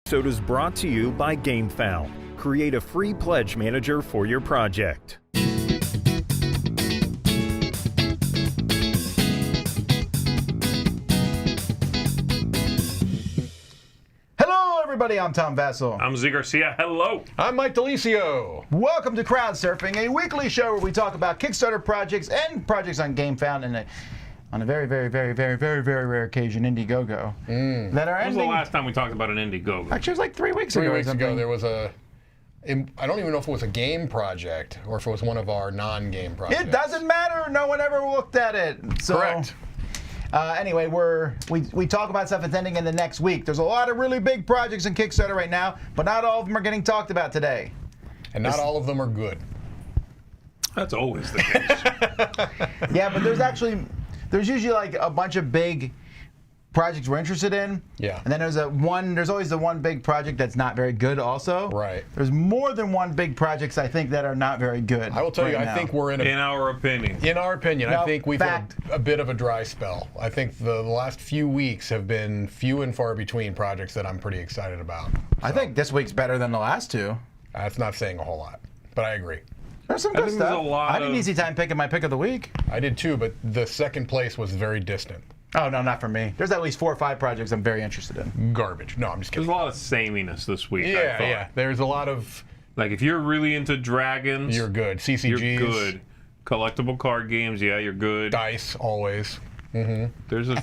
episode is brought to you by GameFound. Create a free pledge manager for your project. Hello, everybody. I'm Tom Vassell. I'm Z Garcia. Hello. I'm Mike Delisio. Welcome to Crowdsurfing, a weekly show where we talk about Kickstarter projects and projects on GameFound and on a very, very, very, very, very, very rare occasion, Indiegogo. That are When was ending. the last time we talked about an Indiegogo? Actually, it was like 3 weeks ago. 3 weeks or something. ago, there was I don't even know if it was a game project or if it was one of our non-game projects. It doesn't matter. No one ever looked at it. So, Correct. Anyway, we talk about stuff that's ending in the next week. There's a lot of really big projects in Kickstarter right now, but not all of them are getting talked about today. And not all of them are good. That's always the case. Yeah, but there's usually like a bunch of big projects we're interested in. Yeah. And then there's always the one big project that's not very good also. Right. There's more than one big projects I think that are not very good. I will tell you, right I now. think we're in our opinion. our opinion, No, I think we've fact. had a bit of a dry spell. I think the last few weeks have been few and far between projects that I'm pretty excited about. I think this week's better than the last two. That's not saying a whole lot, but I agree. There's some I good think there's stuff. a lot I had an of- easy time picking my pick of the week. I did too, but the second place was very distant. Oh, no, not for me. There's at least 4 or 5 projects I'm very interested in. Garbage. No, I'm just There's kidding. a lot of sameness this week, I Yeah, thought. yeah. There's a lot of Like, if you're really into dragons, you're good. CCGs. you're good. Collectible card games, yeah, you're good. Dice, always. Those are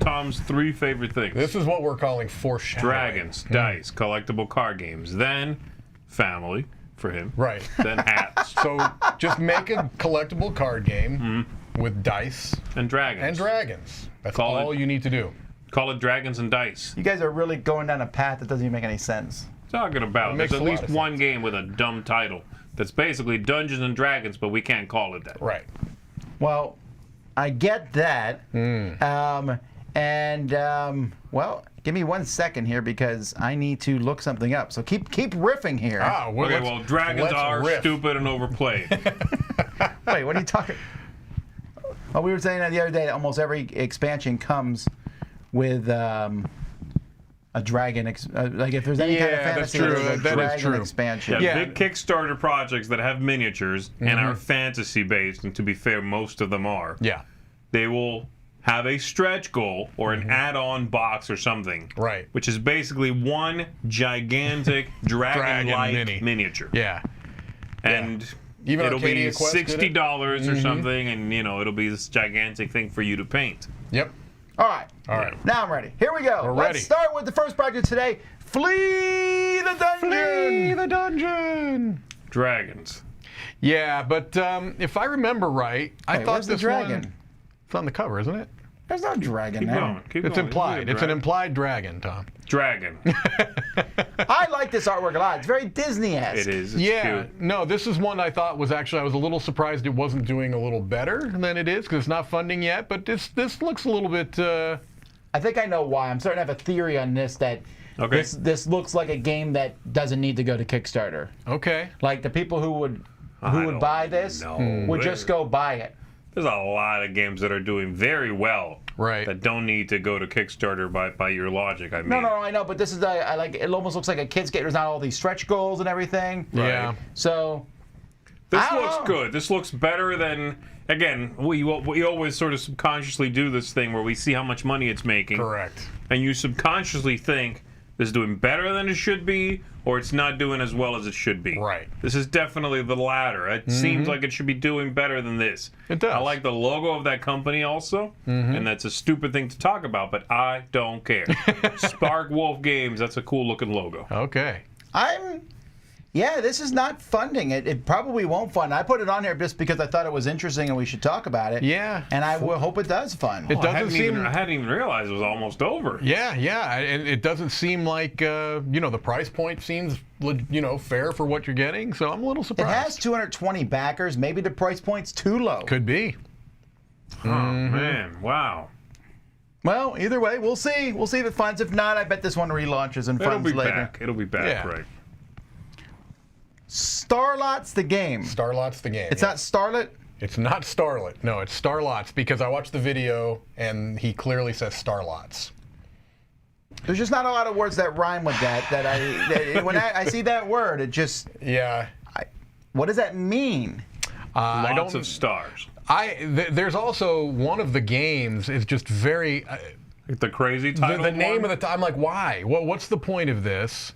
Tom's 3 favorite things. This is what we're calling foreshadowing. Dragons, dice, collectible card games. Then family, for him. Right. Then hats. So just make a collectible card game with dice And dragons. and dragons. That's Call all it- you need to do. Call it Dragons and Dice. You guys are really going down a path that doesn't even make any sense. Talking about, It there's makes at a lot least of one sense. game with a dumb title that's basically Dungeons and Dragons, but we can't call it that. Right. Well, I get that. Well, give me 1 second here because I need to look something up. So keep riffing here. Well, Okay, let's- well, dragons let's are riff. stupid and overplayed. Wait, what are you talking? Well, we were saying that the other day that almost every expansion comes with a dragon. Like if there's any kind of Yeah, that's fantasy, true. there's a That is dragon true. expansion. Yeah, Yeah. big Kickstarter projects that have miniatures and are fantasy based, and to be fair, most of them are. Yeah. They will have a stretch goal or an add-on box or something. Right. Which is basically one gigantic dragon-like mini. miniature. Yeah. And Even it'll be Arcadia Quest did it. $60 or something, and it'll be this gigantic thing for you to paint. Yep. All right. All right. Now I'm ready. Here we go. We're Let's ready. start with the first project today. Flee the dungeon. Flee the dungeon. Dragons. Yeah, but if I remember right, I Hey, thought where's the this dragon? one. It's on the cover, isn't it? There's no dragon Keep there. going. Keep It's going. implied. It's It's an implied dragon, Tom. dragon. I like this artwork a lot. It's very Disney-esque. It is. It's Yeah, cute. no, this is one I thought was actually, I was a little surprised it wasn't doing a little better than it is, because it's not funding yet, but this looks a little bit, I think I know why. I'm starting to have a theory on this that Okay. this looks like a game that doesn't need to go to Kickstarter. okay. Like the people who would don't buy this know. would just go buy it. There's a lot of games that are doing very well. Right. That don't need to go to Kickstarter by your logic. I mean. No, I know, but this is I like. It almost looks like a kid's game. There's not all these stretch goals and everything. Yeah. So This I don't looks know. good. This looks better than. Again, we always sort of subconsciously do this thing where we see how much money it's making. Correct. And you subconsciously think this is doing better than it should be, or it's not doing as well as it should be. Right. This is definitely the latter. It seems like it should be doing better than this. It does. I like the logo of that company also, and that's a stupid thing to talk about, but I don't care. Spark Wolf Games, that's a cool looking logo. Okay. Yeah, this is not funding. It probably won't fund. I put it on here just because I thought it was interesting and we should talk about it. Yeah. And I will hope it does fund. It doesn't I hadn't even realized it was almost over. Yeah, and it doesn't seem like, the price point seems, fair for what you're getting, so I'm a little It surprised. has 220 backers. Maybe the price point's too low. Could be. Oh, man. Wow. Well, either way, we'll see. We'll see if it funds. If not, I bet this one relaunches and It'll funds be later. back. It'll be back, Yeah. right. Starlots the Game. Starlots the Game. It's yeah. not Starlet? It's not Starlet. No, it's Starlots, because I watched the video and he clearly says Starlots. There's just not a lot of words that rhyme with that. When I see that word, it just. Yeah. What does that mean? Lots of stars. There's also one of the games is just very. The crazy title. The name of the. I'm like, why? What's the point of this?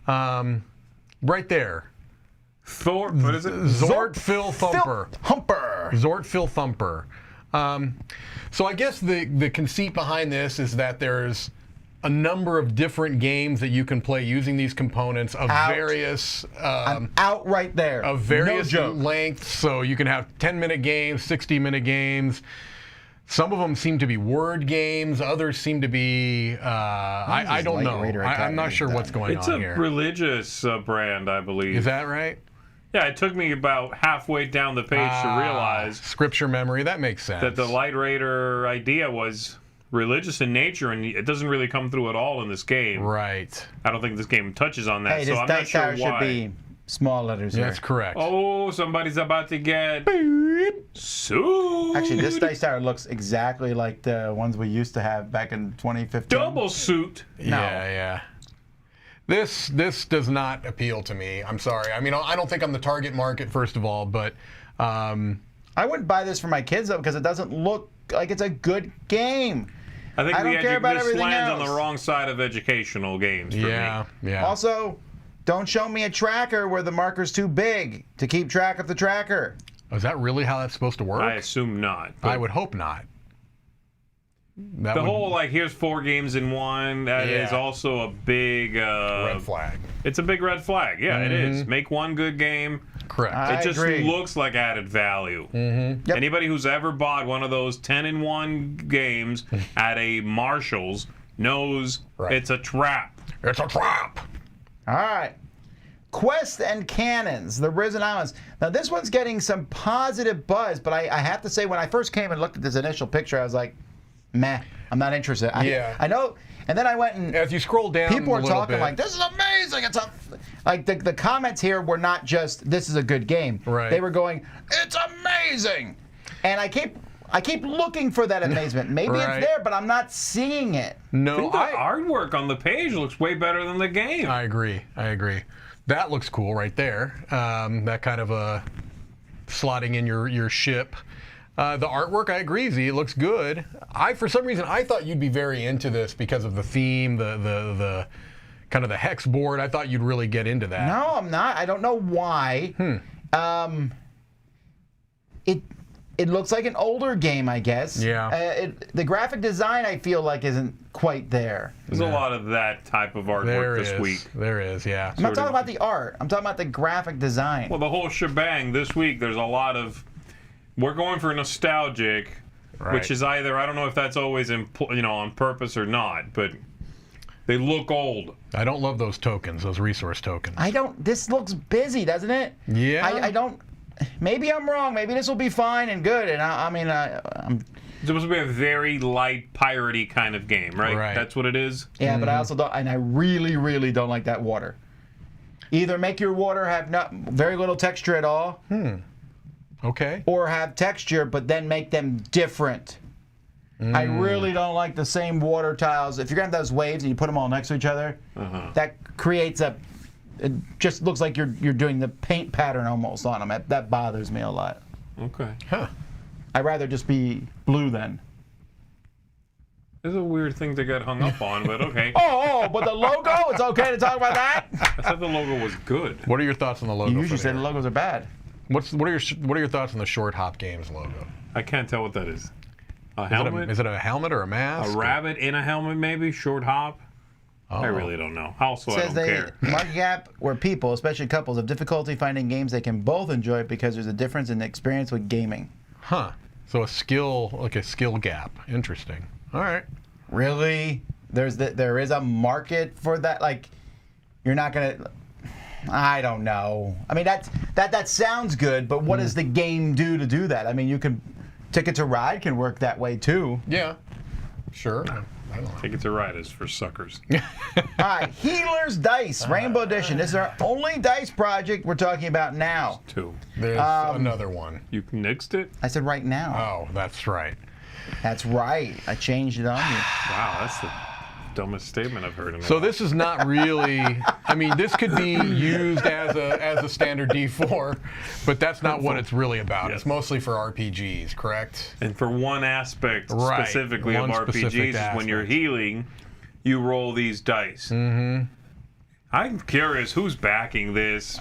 Right there. What is it? Zortfil Thumper. Humper. Zortfil Thumper. So I guess the conceit behind this is that there's a number of different games that you can play using these components of various. I'm out right there. Of various no joke. lengths. So you can have 10-minute games, 60-minute games. Some of them seem to be word games. Others seem to be. I don't know. I'm not sure what's going on here. It's a religious brand, I believe. Is that right? Yeah, it took me about halfway down the page to realize scripture memory. That makes sense. That the Light Raider idea was religious in nature, and it doesn't really come through at all in this game. Right. I don't think this game touches on that, Hey, so this I'm not dice sure tower why. should be small letters here. That's correct. Oh, somebody's about to get sued. Actually, this dice tower looks exactly like the ones we used to have back in 2015. Double suit. Yeah. This does not appeal to me. I'm sorry. I mean, I don't think I'm the target market, first of all, but I wouldn't buy this for my kids though because it doesn't look like it's a good game. I think don't care about this everything lands else. on the wrong side of educational games for me. Yeah. Also, don't show me a tracker where the marker's too big to keep track of the tracker. Is that really how that's supposed to work? I assume not. I would hope not. Whole here's 4 games in one. That is also a big red flag. It's a big red flag. Yeah, it is. Make one good game. Correct. It just agree. looks like added value. Yep. Anybody who's ever bought one of those 10-in-1 games at a Marshall's knows it's a trap. It's a trap. All right. Quest and Cannons, the Risen Islands. Now, this one's getting some positive buzz, but I have to say, when I first came and looked at this initial picture, I was like, meh, I'm not interested. I know. And then I went and as you scroll down, people were a little talking bit, like, "This is amazing!" It's like the comments here were not just "This is a good game." Right. They were going, "It's amazing," and I keep looking for that amazement. Maybe Right. it's there, but I'm not seeing it. No, The artwork on the page looks way better than the game. I agree. That looks cool right there. That kind of a slotting in your ship. The artwork, I agree, Z. It looks good. For some reason, I thought you'd be very into this because of the theme, the kind of the hex board. I thought you'd really get into that. No, I'm not. I don't know why. It looks like an older game, I guess. Yeah. The graphic design, I feel like, isn't quite there. There's a lot of that type of artwork this week. There is, yeah. I'm not talking about the art. I'm talking about the graphic design. Well, the whole shebang this week, there's a lot of... We're going for nostalgic, which is either... I don't know if that's always on purpose or not, but they look old. I don't love those tokens, those resource tokens. This looks busy, doesn't it? Yeah. I don't... Maybe I'm wrong. Maybe this will be fine and good. And I'm... It's supposed to be a very light, piratey kind of game, right? Right. That's what it is? Yeah, but I also don't... And I really, really don't like that water. Either make your water have very little texture at all... Okay. Or have texture, but then make them different. I really don't like the same water tiles. If you're going to have those waves and you put them all next to each other, that creates it just looks like you're doing the paint pattern almost on them. That bothers me a lot. Okay. Huh. I'd rather just be blue then. It's a weird thing to get hung up on, but okay. But the logo? It's okay to talk about that? I thought the logo was good. What are your thoughts on the logo? You usually for say there? the logos are bad. What are your thoughts on the Short Hop Games logo? I can't tell what that is. A helmet? Is it a helmet or a mask? A rabbit in a helmet, maybe? Short hop? Oh. I really don't know. Also, I Says don't they care. market gap where people, especially couples, have difficulty finding games they can both enjoy because there's a difference in experience with gaming. Huh. So a skill gap. Interesting. All right. Really? There is a market for that? Like, you're not gonna... I don't know. I mean, that sounds good, but what does the game do to do that? I mean, you can... Ticket to Ride can work that way, too. Yeah. Sure. I don't know. Ticket to Ride is for suckers. All right, Healer's Dice, Rainbow Edition. This is our only dice project we're talking about now. 2. There's another one. You nixed it? I said right now. Oh, that's right. That's right. I changed it on you. Wow, that's the dumbest statement I've heard in a So while. this is not really. I mean, this could be used as a standard D4, but that's not what it's really about. Yes. It's mostly for RPGs, correct? And for one aspect Right, specifically one of RPGs specific is when you're aspect. healing, you roll these dice. Mm-hmm. I'm curious who's backing this.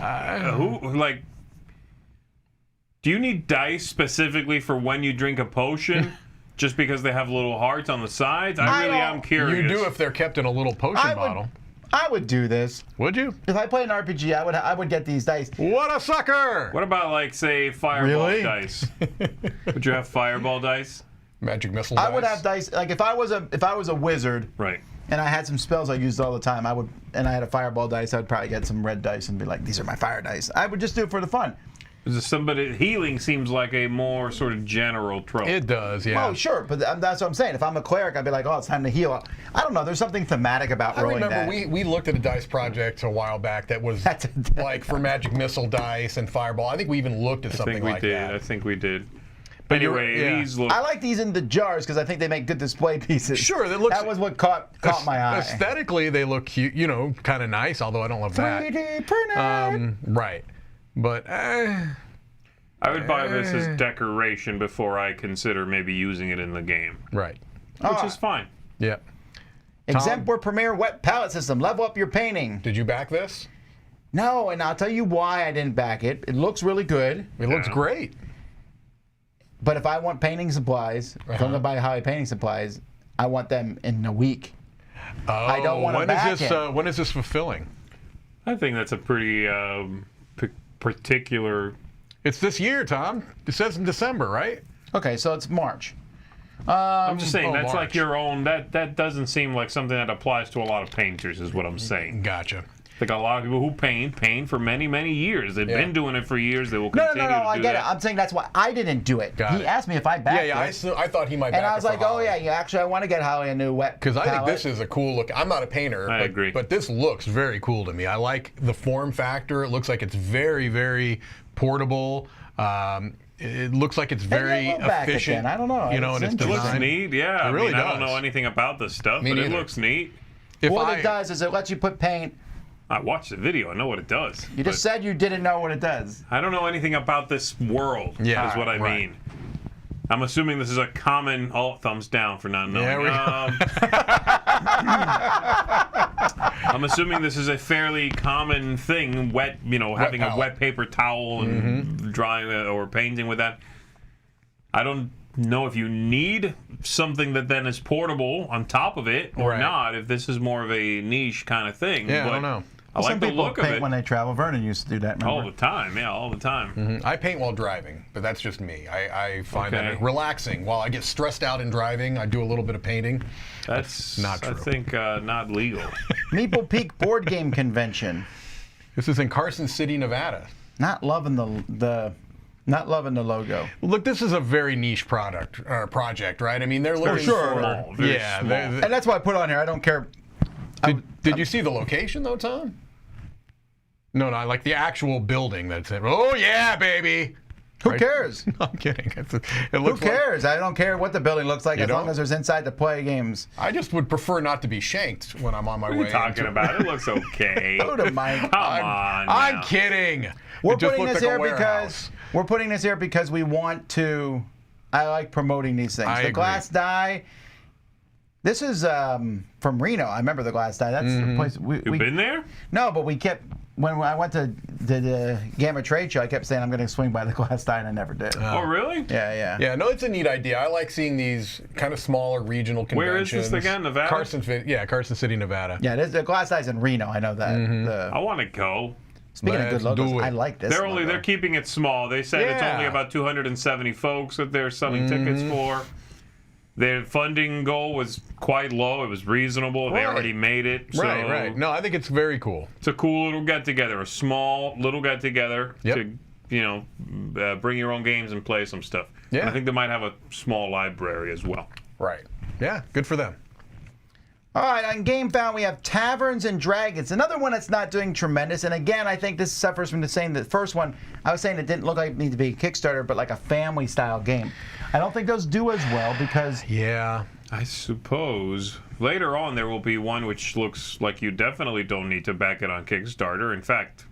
Do you need dice specifically for when you drink a potion? Just because they have little hearts on the sides? I really am curious. You do if they're kept in a little potion bottle. I would do this. Would you? If I played an RPG, I would get these dice. What a sucker! What about, like, say, fireball Really? dice? Would you have fireball dice? Magic missile dice. I would have dice. Like if I was a wizard, Right. and I had some spells I used all the time, and I had a fireball dice, I'd probably get some red dice and be like, these are my fire dice. I would just do it for the fun. Healing seems like a more sort of general trope. It does, yeah. Oh, sure, but that's what I'm saying. If I'm a cleric, I'd be like, oh, it's time to heal. I don't know. There's something thematic about I rolling remember that. we looked at a dice project a while back that was like for magic missile dice and fireball. I think we even looked at something like that. I think we did. But Anyway, yeah. these look. I like these in the jars because I think they make good display pieces. Sure, that was what caught my eye. Aesthetically, they look cute, kind of nice, although I don't love 3D printed. that. Right. But I would buy this as decoration before I consider maybe using it in the game, right. which is fine. Yeah. Exemplar Premier Wet Palette System. Level up your painting. Did you back this? No, and I'll tell you why I didn't back it. It looks really good. It looks great. But if I want painting supplies, if I'm going to buy Holly painting supplies, I want them in a week. I don't want to back it. When is this fulfilling? I think that's a pretty particular. It's this year, Tom. It says in December, right? Okay, so it's March. I'm just saying that's March. like your own. That doesn't seem like something that applies to a lot of painters, is what I'm saying. Gotcha. Like a lot of people who paint for many, many years. They've been doing it for years. They will No, continue to do I get that. it. I'm saying that's why I didn't do it. Got He it. asked me if I backed Yeah, it. I thought he might back And I was it for like, oh, Holly. yeah, actually, I want to get Holly a new wet Because I think palette. this is a cool look. I'm not a painter. I agree. But this looks very cool to me. I like the form factor. It looks like it's very, very portable. It looks like it's very we'll back it efficient. then. I don't know. And It's it's It looks designed. neat, yeah. It really I don't does. know anything about this stuff, Me but it neither. looks neat. If What I, it does is it lets you put paint. I watched the video. I know what it does. You just said you didn't know what it does. I don't know anything about this world. Yeah, is what I right. mean. I'm assuming this is a common. Oh, thumbs down for not knowing. There we go. I'm assuming this is a fairly common thing. Having a palette. wet paper towel and drawing or painting with that. I don't know if you need something that then is portable on top of it or Right. not. If this is more of a niche kind of thing. Yeah, I but don't know. I like Some the people look of paint it. when they travel. Vernon used to do that, remember? All the time, yeah, all the time. I paint while driving, but that's just me. I find Okay. that relaxing. While I get stressed out in driving, I do a little bit of painting. That's not I true. think not legal. Meeple Peak Board Game Convention. This is in Carson City, Nevada. Not loving the logo. Look, this is a very niche project, right? I mean, they're looking sure. for Small, very yeah. small. And that's why I put on here. I don't care. Did you see the location though, Tom? No, like the actual building that's it. Oh yeah, baby. Who Right? cares? I'm kidding. It Who looks like- cares? I don't care what the building looks like You as long don't? as there's inside to play games. I just would prefer not to be shanked when I'm on my What way. are you talking into- about? It looks okay. Go to Mike. Come on. I'm now. kidding. We're It just putting looked this like a here warehouse. because we want to. I like promoting these things. I The agree. glass die. This is from Reno. I remember the glass die. That's the place You been there? No, but we kept when I went to the Gamma Trade Show. I kept saying I'm going to swing by the glass die, and I never did. Oh, really? Yeah. Yeah, no, it's a neat idea. I like seeing these kind of smaller regional Where is conventions. this again, Nevada? Carson City, Nevada. Yeah, the glass die's in Reno. I know that. I want to go. Speaking of Let's good logos, do it. I like this. logo. They're keeping it small. They said it's Yeah. only about 270 folks that they're selling tickets for. Their funding goal was quite low. It was reasonable. They Right. already made it. So Right. No, I think it's very cool. It's a cool little get together, a small little get together Yep. to bring your own games and play some stuff. Yeah. And I think they might have a small library as well. Right. Yeah, good for them. All right, on GameFound we have Taverns and Dragons, another one that's not doing tremendous. And again, I think this suffers from the same. The first one, I was saying it didn't look like it needed to be a Kickstarter, but like a family-style game. I don't think those do as well because Yeah. I suppose later on there will be one which looks like you definitely don't need to back it on Kickstarter. In fact,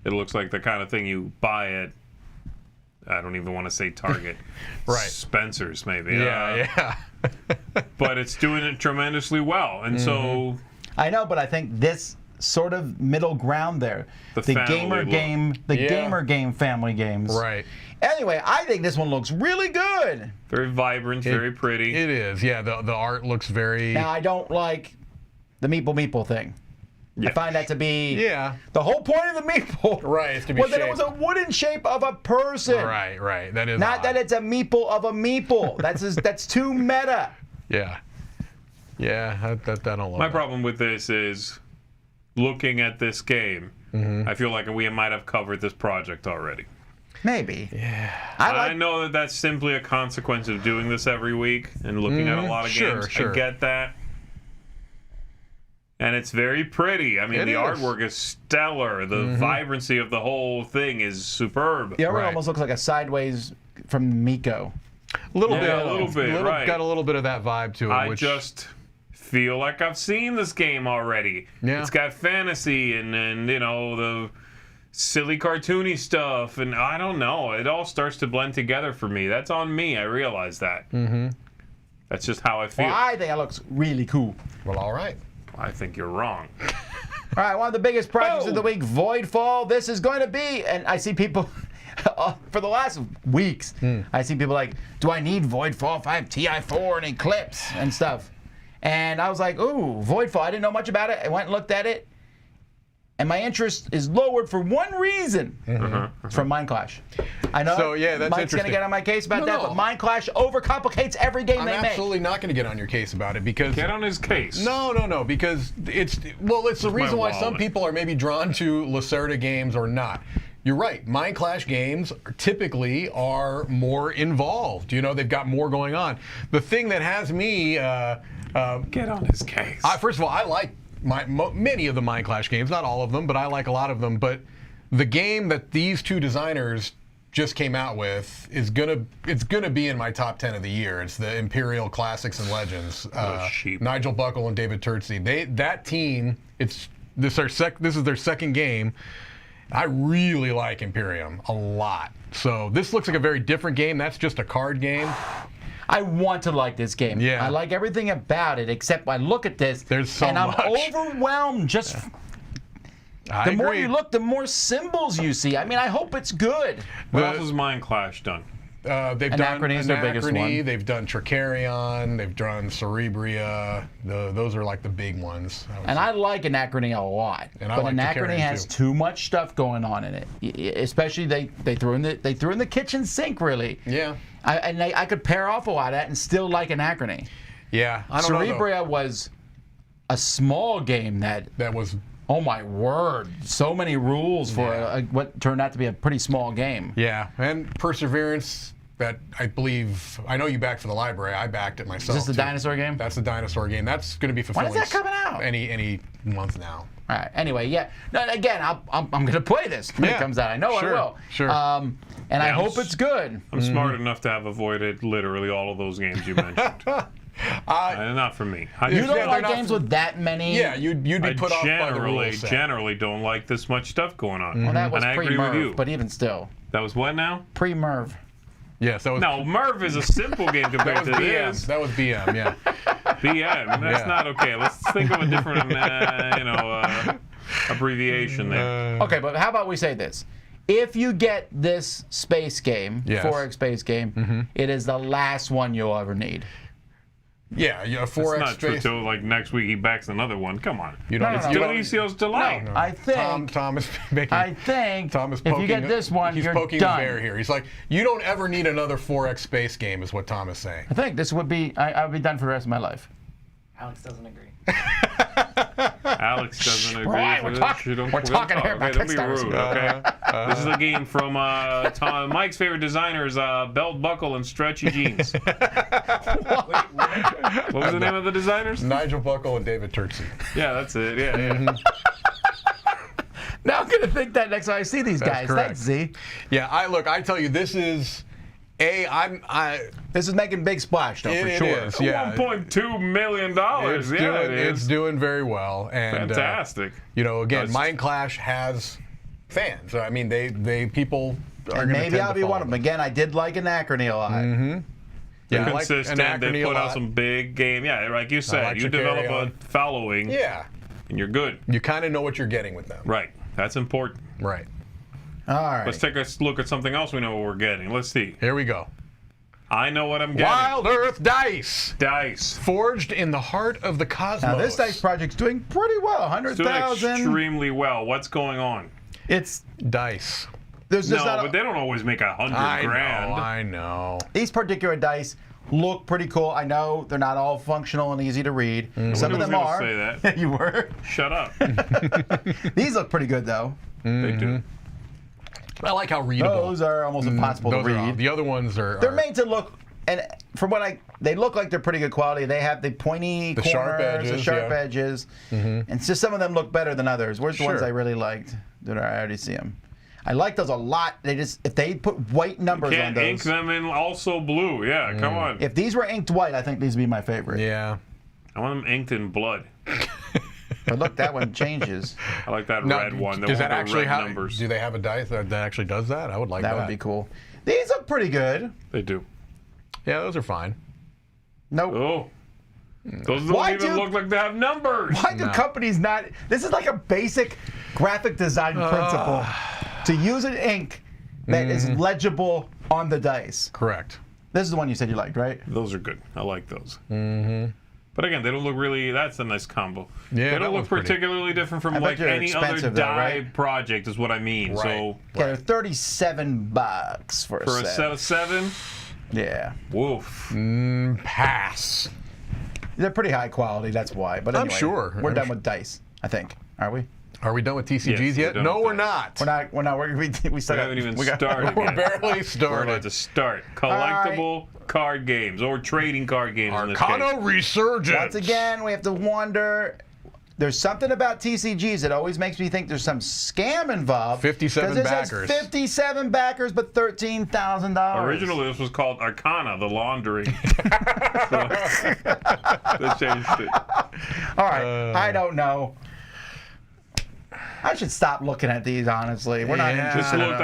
it looks like the kind of thing you buy at, I don't even want to say Target. Right. Spencer's, maybe. Yeah. But it's doing it tremendously well. And so... I know, but I think this sort of middle ground there, the gamer game, gamer game family games. Right. Anyway, I think this one looks really good. Very vibrant, very pretty. It is. Yeah, the art looks very... Now, I don't like the Meeple thing. Yeah. I find that to be... Yeah. The whole point of the Meeple... Right, is to be was that it was a wooden shape of a person. Right. That is Not odd. that it's a Meeple of a Meeple. That's too meta. Yeah. Yeah, that don't love My that. problem with this is looking at this game, I feel like we might have covered this project already. Maybe. Yeah. I know that that's simply a consequence of doing this every week and looking at a lot of games. Sure. I get that. And it's very pretty. I mean, It the is. artwork is stellar. The vibrancy of the whole thing is superb. The artwork Right. almost looks like a sideways from Miko. A little Yeah, bit. a little bit, right. Got a little bit of that vibe to it. I which, just feel like I've seen this game already. Yeah. It's got fantasy and you know, the silly cartoony stuff, and I don't know. It all starts to blend together for me. That's on me. I realize that. Mm-hmm. That's just how I feel. Well, I think it looks really cool. Well, all right. I think you're wrong. All right, one of the biggest projects of the week, Voidfall. This is going to be, and I see people, for the last weeks, I see people like, do I need Voidfall if I have TI4 and Eclipse and stuff? And I was like, ooh, Voidfall. I didn't know much about it. I went and looked at it. And my interest is lowered for one reason. It's from Mind Clash. I know So, yeah, that's Mike's going to interesting. get on my case about No, that, no. but Mind Clash overcomplicates every game I'm they make. absolutely not going to get on your case about it because... Get on his case. No, because it's the reason why some wallet. people are maybe drawn to Lacerda games or not. You're right. Mind Clash games typically are more involved. You know, they've got more going on. The thing that has me... Get on his case. First of all, I like many of the Mind Clash games, not all of them, but I like a lot of them. But the game that these two designers just came out with is gonna be in my top 10 of the year. It's the Imperial Classics and Legends. sheep. Nigel Buckle and David Turtsey. That team. This is their second game. I really like Imperium a lot. So this looks like a very different game. That's just a card game. I want to like this game. Yeah. I like everything about it, except I look at this There's so and I'm much. overwhelmed. Just I the more agree. you look, the more symbols you see. I mean, I hope it's good. What else has Mind Clash done? They've Anachrony done is their biggest Anachrony, one. they've done Tricarion, they've done Cerebria. Those are like the big ones. And I like Anachrony a lot, And I but like Anachrony Tricarion, has too. too much stuff going on in it. Especially they threw in the kitchen sink really. Yeah. I could pair off a lot of that and still like Anachrony. Yeah, I don't know. Cerebria was a small game That was, oh my word, so many rules for what turned out to be a pretty small game. yeah. And Perseverance, that I know you backed for the library. I backed it myself. Is this the too. dinosaur game? That's the dinosaur game. That's going to be fulfilling. When is that coming out? Any month now. All right. Anyway, yeah. No, again, I'm going to play this when it Yeah. comes out. I know Sure, I will. sure. And I hope it's good. I'm smart enough to have avoided literally all of those games you mentioned. Not for me. You don't they're like not- games with that many. Yeah, you'd be I put off by the rule set. generally don't like this much stuff going on. Well, that was and I agree with you. pre-Merv, but even still, That was what now? pre-Merv. Yes, that was. No, Merv is a simple game that compared was to BM. this. That was BM. Yeah. BM. That's Yeah. not okay. Let's think of a different, abbreviation there. Okay, but how about we say this? If you get this space game, Yes. 4X space game, it is the last one you'll ever need. Yeah, 4X It's not true space. till like next week he backs another one. Come on. You don't. No, it's no, you no. don't- Delicio's delight. No, I think. Tom is making. I think Tom is if poking, you get this one, he's you're poking done. the bear here. He's like, you don't ever need another 4X space game, is what Tom is saying. I think this would be. I'll be done for the rest of my life. Alex doesn't agree. Alex doesn't agree. Right, with we're this. talking- You don't- we're we don't talking talk. here about Okay, don't be Kickstarters. rude, okay? This is a game from Mike's favorite designers, Belt Buckle and Stretchy Jeans. What was the name of the designers? Nigel Buckle and David Turtsey. Yeah, that's it. Yeah. Now I'm gonna think that next time I see these guys. correct. Thanks, Z. Yeah, I tell you, this is This is making big splash, though, for It sure. is, yeah. $1.2 million. It's doing very well. And, fantastic. Again, Mind Clash has fans. I mean, people are And going to maybe I'll be one of them. Again, I did like Anachrony a lot. Mm-hmm. They're Yeah, I like consistent. Anachrony They a put out lot. some big game. Yeah, like you said, you develop a following, Yeah. and you're good. You kind of know what you're getting with them. Right. That's important. Right. All right. Let's take a look at something else we know what we're getting. Let's see. Here we go. I know what I'm getting. Wild Earth Dice. Dice. Forged in the heart of the cosmos. Now, this dice project's doing pretty well. It's doing 100,000. extremely well. What's going on? It's dice. there's just No, not but they don't always make $100,000. I know. these particular dice look pretty cool. I know they're not all functional and easy to read. Some of was them gonna are. say that. You were. Shut up. These look pretty good though. They do. I like how readable. Those are almost impossible to Those are all- read. the other ones are. They're made to look, and from what they look like they're pretty good quality. They have the pointy The corners, sharp edges, the sharp yeah. edges, and it's just some of them look better than others. Where's the ones Sure. I really liked? Did I already see them? I like those a lot. If they put white numbers on Can't ink those. them in also blue. Yeah, come on. If these were inked white, I think these would be my favorite. Yeah. I want them inked in blood. But look, that one changes. I like that Now, red one. does that red actually have? numbers. Do they have a dice that actually does that? I would like that. That would be cool. These look pretty good. They do. Yeah, those are fine. Nope. Oh. Those don't Why even do- look like they have numbers. Why do companies not? This is like a basic graphic design principle to use an ink that is legible on the dice. Correct. This is the one you said you liked, right? Those are good. I like those. Mm-hmm. But again, they don't look really. That's a nice combo. Yeah, they that don't look one's pretty. particularly different from I bet like they're any other expensive though, die right? project, is what I mean. Right. So Yeah, they're $37 for a for a set. set of 7, Yeah, woof. Pass. they're pretty high quality. That's why. But I'm anyway, sure. we're I'm done sure. with dice. I think. Are we? Are we done with TCGs Yes, we're yet? done No, with we're that. not. We're not. We still We got, haven't even we got- started We're yet. barely We're started. about to start. Collectible card games or trading card games in this Arcana case. Resurgence. Once again, we have to wonder. There's something about TCGs that always makes me think there's some scam involved. 57 'Cause it says backers. 57 backers, but $13,000. Originally, this was called Arcana, the laundry. So, they changed it. All right, I don't know. I should stop looking at these, honestly. We're not Yeah. Just interested in looked,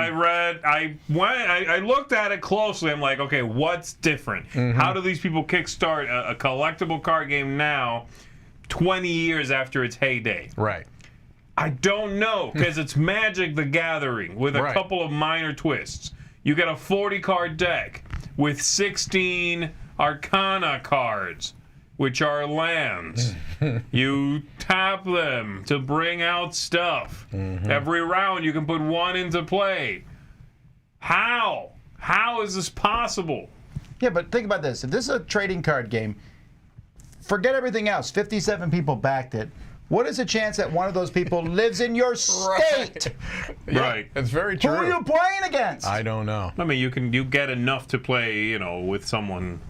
them. I looked at it closely. I'm like, okay, what's different? How do these people kickstart a collectible card game now, 20 years after its heyday? Right. I don't know, because it's Magic the Gathering with a Right. couple of minor twists. You get a 40-card deck with 16 Arcana cards, which are lands. You tap them to bring out stuff. Every round you can put one into play. How? How is this possible? Yeah, but think about this. If this is a trading card game, forget everything else. 57 people backed it. What is the chance that one of those people lives in your state? Yeah, Right. It's very Who true. are you playing against? I don't know. I mean, you get enough to play, with someone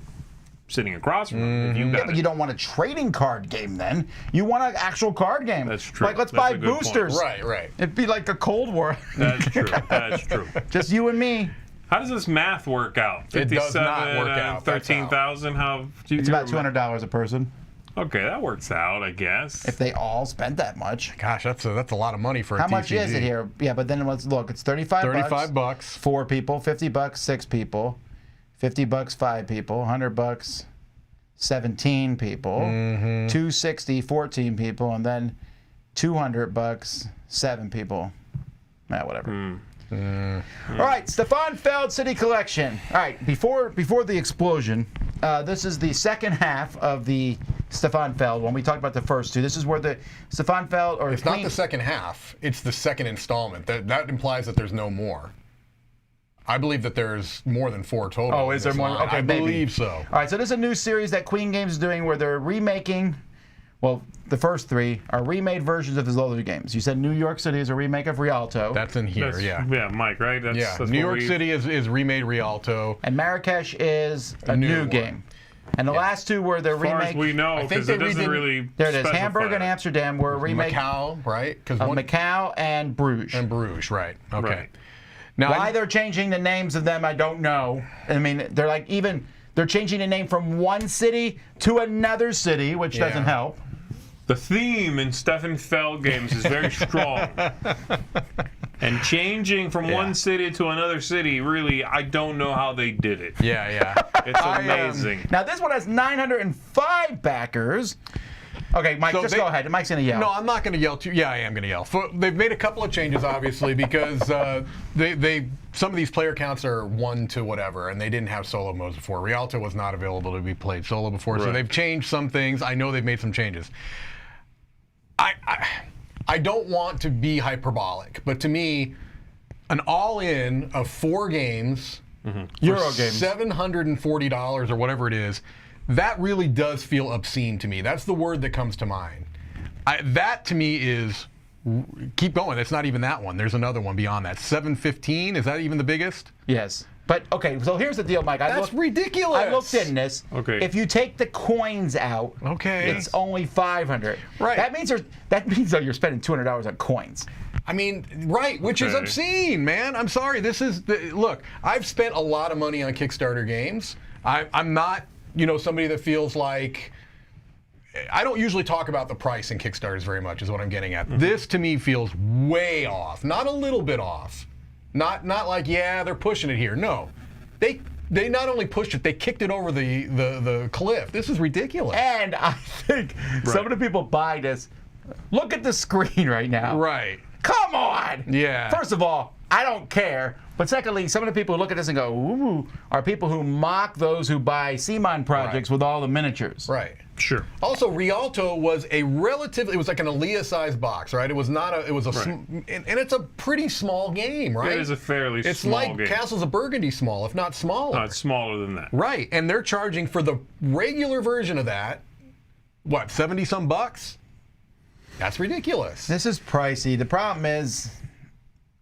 sitting across from them. If you got But it. you don't want a trading card game then. You want an actual card game. That's true. Like, let's That's buy a good point. boosters. Right. It'd be like a Cold War. That's true. That's true. Just you and me. How does this math work out? It does not work out. That's how. 13,000. How? Do you It's about $200 a person Okay, that works out, I guess. if they all spent that much. Gosh, that's a lot of money for a How much TCG. is it here? Yeah, but then let's look. It's $35. $35. 4 people. $50. 6 people. $50. 5 people. $100. 17 people. $260. 14 people, and then $200. 7 people. Whatever. All right, Stefan Feld City Collection. All right, before the explosion, this is the second half of the Stefan Feld. When we talked about the first two, this is where the Stefan Feld or It's not the second half. It's the second installment. That implies that there's no more. I believe that there's more than 4 total. Oh, in is there this more? line. Okay, I maybe. believe so. All right, so this is a new series that Queen Games is doing where they're remaking. Well, the first 3 are remade versions of his other games. You said New York City is a remake of Rialto. That's in here, That's- yeah. Yeah, Mike, right? That's, Yeah, that's New what York we- City is remade Rialto. and Marrakesh is a new new one. game. And the last 2 were the As far as remake. we know, I think because they it doesn't redid- really There it is. specify Hamburg and it. Amsterdam were a remake Macau, right? of Macau and Bruges. And Bruges, right. Okay. Right. Now, Why they're changing the names of them, I don't know. I mean, they're changing the name from one city to another city, which doesn't help. The theme in Stefan Feld games is very strong. And changing from one city to another city, really, I don't know how they did it. Yeah. It's amazing. Now, this one has 905 backers. Okay, Mike, just go ahead. Mike's going to yell. No, I'm not going to yell too. Yeah, I am going to yell. They've made a couple of changes, obviously, because some of these player counts are 1 to whatever, and they didn't have solo modes before. Rialto was not available to be played solo before, so they've changed some things. I know they've made some changes. I don't want to be hyperbolic, but to me, an all-in of 4 games, Euro games, $740 or whatever it is, that really does feel obscene to me. That's the word that comes to mind. That to me is, keep going. It's not even that one. There's another one beyond that. $715. Is that even the biggest? Yes. But, okay, so here's the deal, Mike. That's ridiculous. I looked in this. Okay. If you take the coins out, it's only $500. Right. That means that you're spending $200 on coins. I mean, right, which is obscene, man. I'm sorry. Look, I've spent a lot of money on Kickstarter games. I'm not, somebody that feels like, I don't usually talk about the price in Kickstarters very much, is what I'm getting at. This, to me, feels way off. Not a little bit off. Not like, they're pushing it here. No. They not only pushed it, they kicked it over the cliff. This is ridiculous. And I think some of the people buying this, look at the screen right now. Right. Come on! Yeah. First of all, I don't care. But secondly, some of the people who look at this and go, ooh, are people who mock those who buy CMON projects with all the miniatures. Right. Sure. Also, Rialto was it was like an Aaliyah-sized box, right? It was not and it's a pretty small game, right? It is a fairly small game. It's like Castles of Burgundy small, if not smaller. No, it's smaller than that. Right, and they're charging for the regular version of that, what, 70-some bucks? That's ridiculous. This is pricey. The problem is,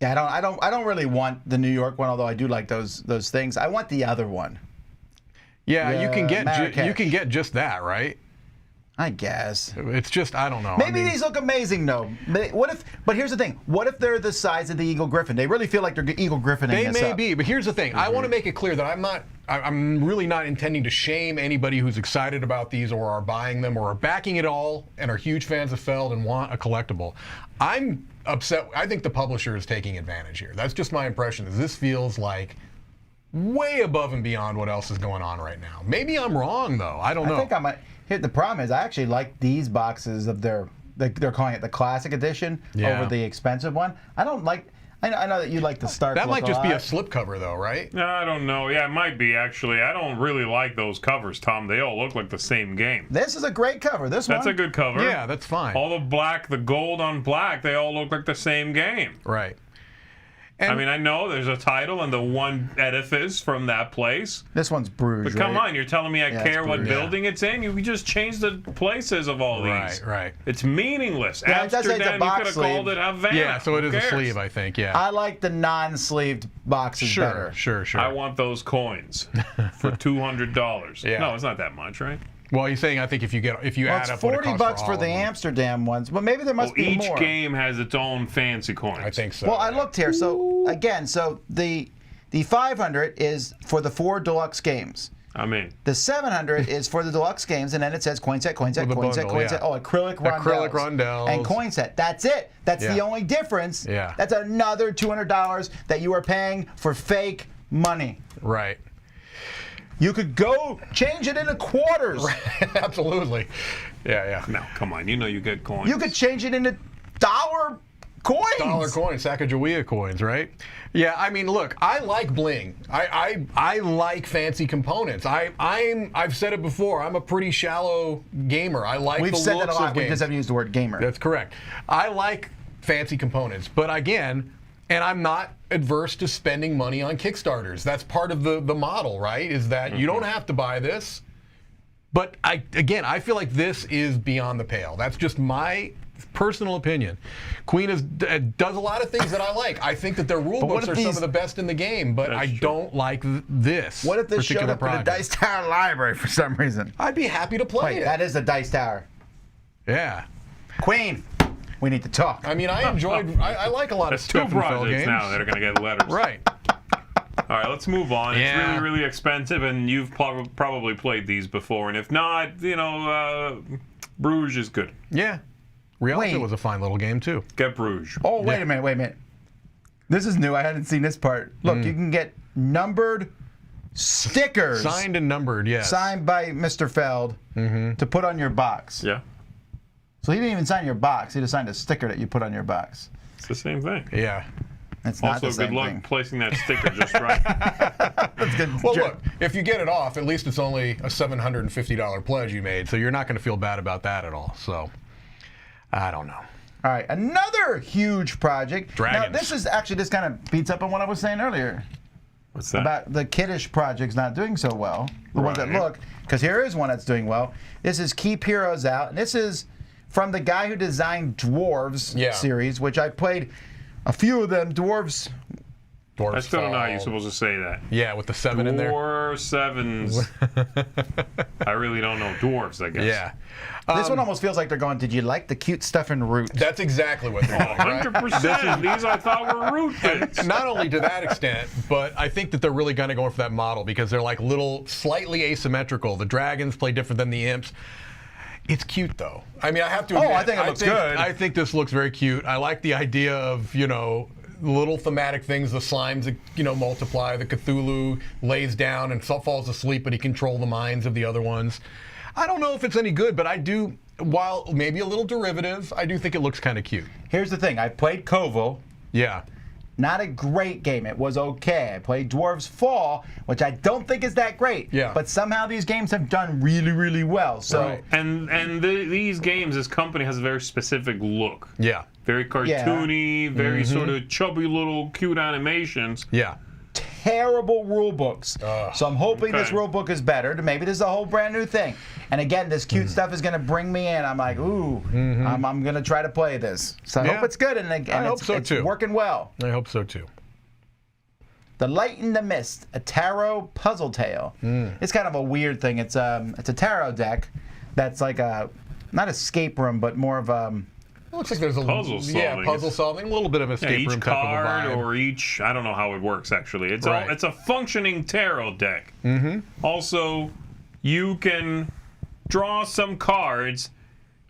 I don't really want the New York one, although I do like those things. I want the other one. Yeah, you can get just that, right? I guess. It's just, I don't know. Maybe these look amazing, though. But here's the thing. What if they're the size of the Eagle Griffin? They really feel like they're Eagle Griffining They this may up. be, but here's the thing. I want to make it clear that I'm really not intending to shame anybody who's excited about these or are buying them or are backing it all and are huge fans of Feld and want a collectible. I'm upset. I think the publisher is taking advantage here. That's just my impression. This feels like way above and beyond what else is going on right now. Maybe I'm wrong, though. I don't know. I think I might. Here, the problem is, I actually like these boxes of they're calling it the classic edition over the expensive one. I don't like. I know that you like the Stark. That might just be be a slipcover, though, right? No, I don't know. Yeah, it might be, actually. I don't really like those covers, Tom. They all look like the same game. This is a great cover. That's a good cover. Yeah, that's fine. All the gold on black, they all look like the same game. Right. I mean, I know there's a title and the one edifice from that place. This one's Bruges. But come on, you're telling me I care what Bruges. building it's in? You just change the places of all these. Right. It's meaningless. Yeah, it does say it's a Amsterdam, you box could have sleeve. called it Havana. Yeah, so it is Who a cares? sleeve, I think, yeah. I like the non-sleeved boxes better. Sure. I want those coins for $200. Yeah. No, it's not that much, right? Well, he's saying I think if you add It's up what it $40 costs for all the of them. Amsterdam ones, but maybe there must be Each more. game has its own fancy coins. I think so. Well, I looked here. So again, the 500 is for the 4 deluxe games. I'm in. The 700 is for the deluxe games, and then it says coin set, coin set, With a coin set, bundle, coin set. yeah. Oh, acrylic rondelles. And coin set. That's it. That's the only difference. Yeah. That's another $200 that you are paying for fake money. Right. You could go change it into quarters. Absolutely. Yeah. No, come on. You know you get coins. You could change it into dollar coins. Dollar coins, Sacagawea coins, right? Yeah, I mean, look, I like bling. I like fancy components. I've said it before. I'm a pretty shallow gamer. I like We've the said looks that a lot. of We games. just haven't used the word gamer. That's correct. I like fancy components, but again, and I'm not adverse to spending money on Kickstarters. That's part of the model, right? Is that you don't have to buy this. But I feel like this is beyond the pale. That's just my personal opinion. Queen does a lot of things that I like. I think that their rule books are some of the best in the game, but I don't like this. What if this showed particular up in the project. Dice Tower library for some reason? I'd be happy to play Wait, it. that is the Dice Tower. Yeah. Queen. we need to talk. I mean, I like a lot of There's 2 Stefan Feld projects games. now that are going to get letters. Right. All right, let's move on. Yeah. It's really, really expensive, and you've probably played these before. And if not, Bruges is good. Yeah. Rialto Wait. was a fine little game, too. Get Bruges. Oh, wait a minute. This is new. I hadn't seen this part. Look, you can get numbered stickers. Signed and numbered, yes. Signed by Mr. Feld to put on your box. Yeah, So he didn't even sign your box. He just signed a sticker that you put on your box. it's the same thing. Yeah. It's not Also, the same good luck thing. placing that sticker just right. That's good. Well, look, if you get it off, at least it's only a $750 pledge you made, so you're not going to feel bad about that at all. So, I don't know. All right, another huge project. Dragons. Now, this kind of beats up on what I was saying earlier What's that? about the kiddish projects not doing so well. The ones that Right. look, because here is one that's doing well. This is Keep Heroes Out, and this is from the guy who designed Dwarves series, which I played a few of them. Dwarves. I still don't know how you're supposed to say that. Yeah, with the 7 in there. Dwarf sevens. I really don't know. Dwarves, I guess. Yeah. This one almost feels like they're going, did you like the cute stuff in Root? That's exactly what they're doing, right? 100%. These I thought were root things. Not only to that extent, but I think that they're really kind of going for that model because they're like little, slightly asymmetrical. The dragons play different than the imps. It's cute, though. I mean, I have to admit, I think it looks good. I think this looks very cute. I like the idea of, little thematic things, the slimes that, multiply, the Cthulhu lays down and falls asleep, but he controls the minds of the other ones. I don't know if it's any good, but I do, while maybe a little derivative, I do think it looks kind of cute. Here's the thing. I played Koval. Yeah. Not a great game. It was okay. I played Dwarves Fall, which I don't think is that great. Yeah. But somehow these games have done really, really well. So Right. And these games, this company has a very specific look. Yeah. Very cartoony, very sort of chubby little cute animations. Yeah. terrible rule books. So I'm hoping this Okay. rule book is better. Maybe this is a whole brand new thing. And again, this cute stuff is going to bring me in. I'm like, ooh, I'm going to try to play this. So I Yeah. hope it's good, and I hope it's, so, it's too. working well. I hope so too. The Light in the Mist, a tarot puzzle tale. It's kind of a weird thing. It's a tarot deck that's like a, not escape room, but more of a, It looks like there's a Puzzle Yeah, solving. puzzle solving, a little bit of escape room each type of a card vibe. or each, I don't know how it works actually. It's Right. it's a functioning tarot deck. Also, you can draw some cards,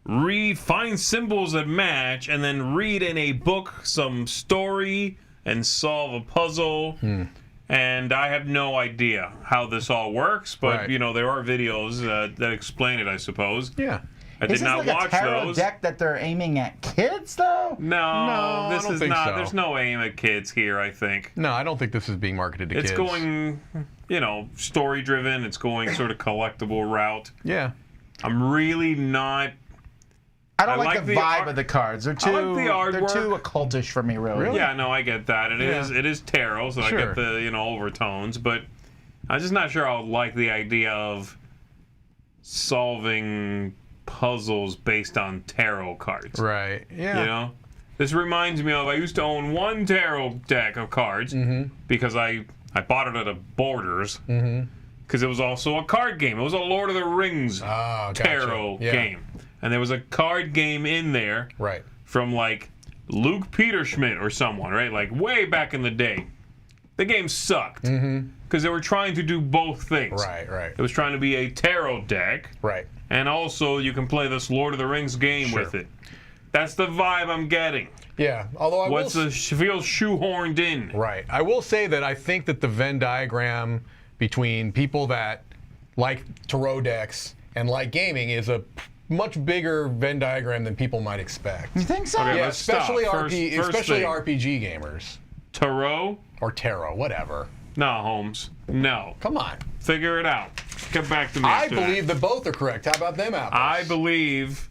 find symbols that match, and then read in a book some story and solve a puzzle. And I have no idea how this all works, but Right. you know, there are videos that explain it, I suppose. Yeah. I did is this not like a watch tarot those. deck that they're aiming at kids, though? No, I this don't is think not. so. There's no aim at kids here, I think. No, I don't think this is being marketed to It's kids. going, story driven. It's going sort of collectible route. Yeah. I'm really not. I don't I like like the the vibe art- of the cards. They're I too, like the they're artwork. too occultish for me, really. Really? Yeah, no, I get that. Yeah. It is tarot, so Sure. I get the overtones, but I'm just not sure I would like the idea of solving puzzles based on tarot cards. Right. Yeah. You know, this reminds me of I used to own one tarot deck of cards because I bought it at a Borders because it was also a card game. It was a Lord of the Rings Ah, gotcha. tarot Yeah. game, and there was a card game in there Right. from like Luke Peterschmidt or someone, right? Like way back in the day. The game sucked because they were trying to do both things. Right. Right. It was trying to be a tarot deck. Right. And also, you can play this Lord of the Rings game Sure. with it. That's the vibe I'm getting. Yeah. Although I will. Feels shoehorned in. Right. I will say that I think that the Venn diagram between people that like tarot decks and like gaming is a much bigger Venn diagram than people might expect. You think so? Okay, Yeah, let's stop. especially First thing. RPG gamers Tarot? or tarot, whatever. No, Holmes. No. Come on. Figure it out. Get back to me. I after that. believe that both are correct. How about them apples? I believe.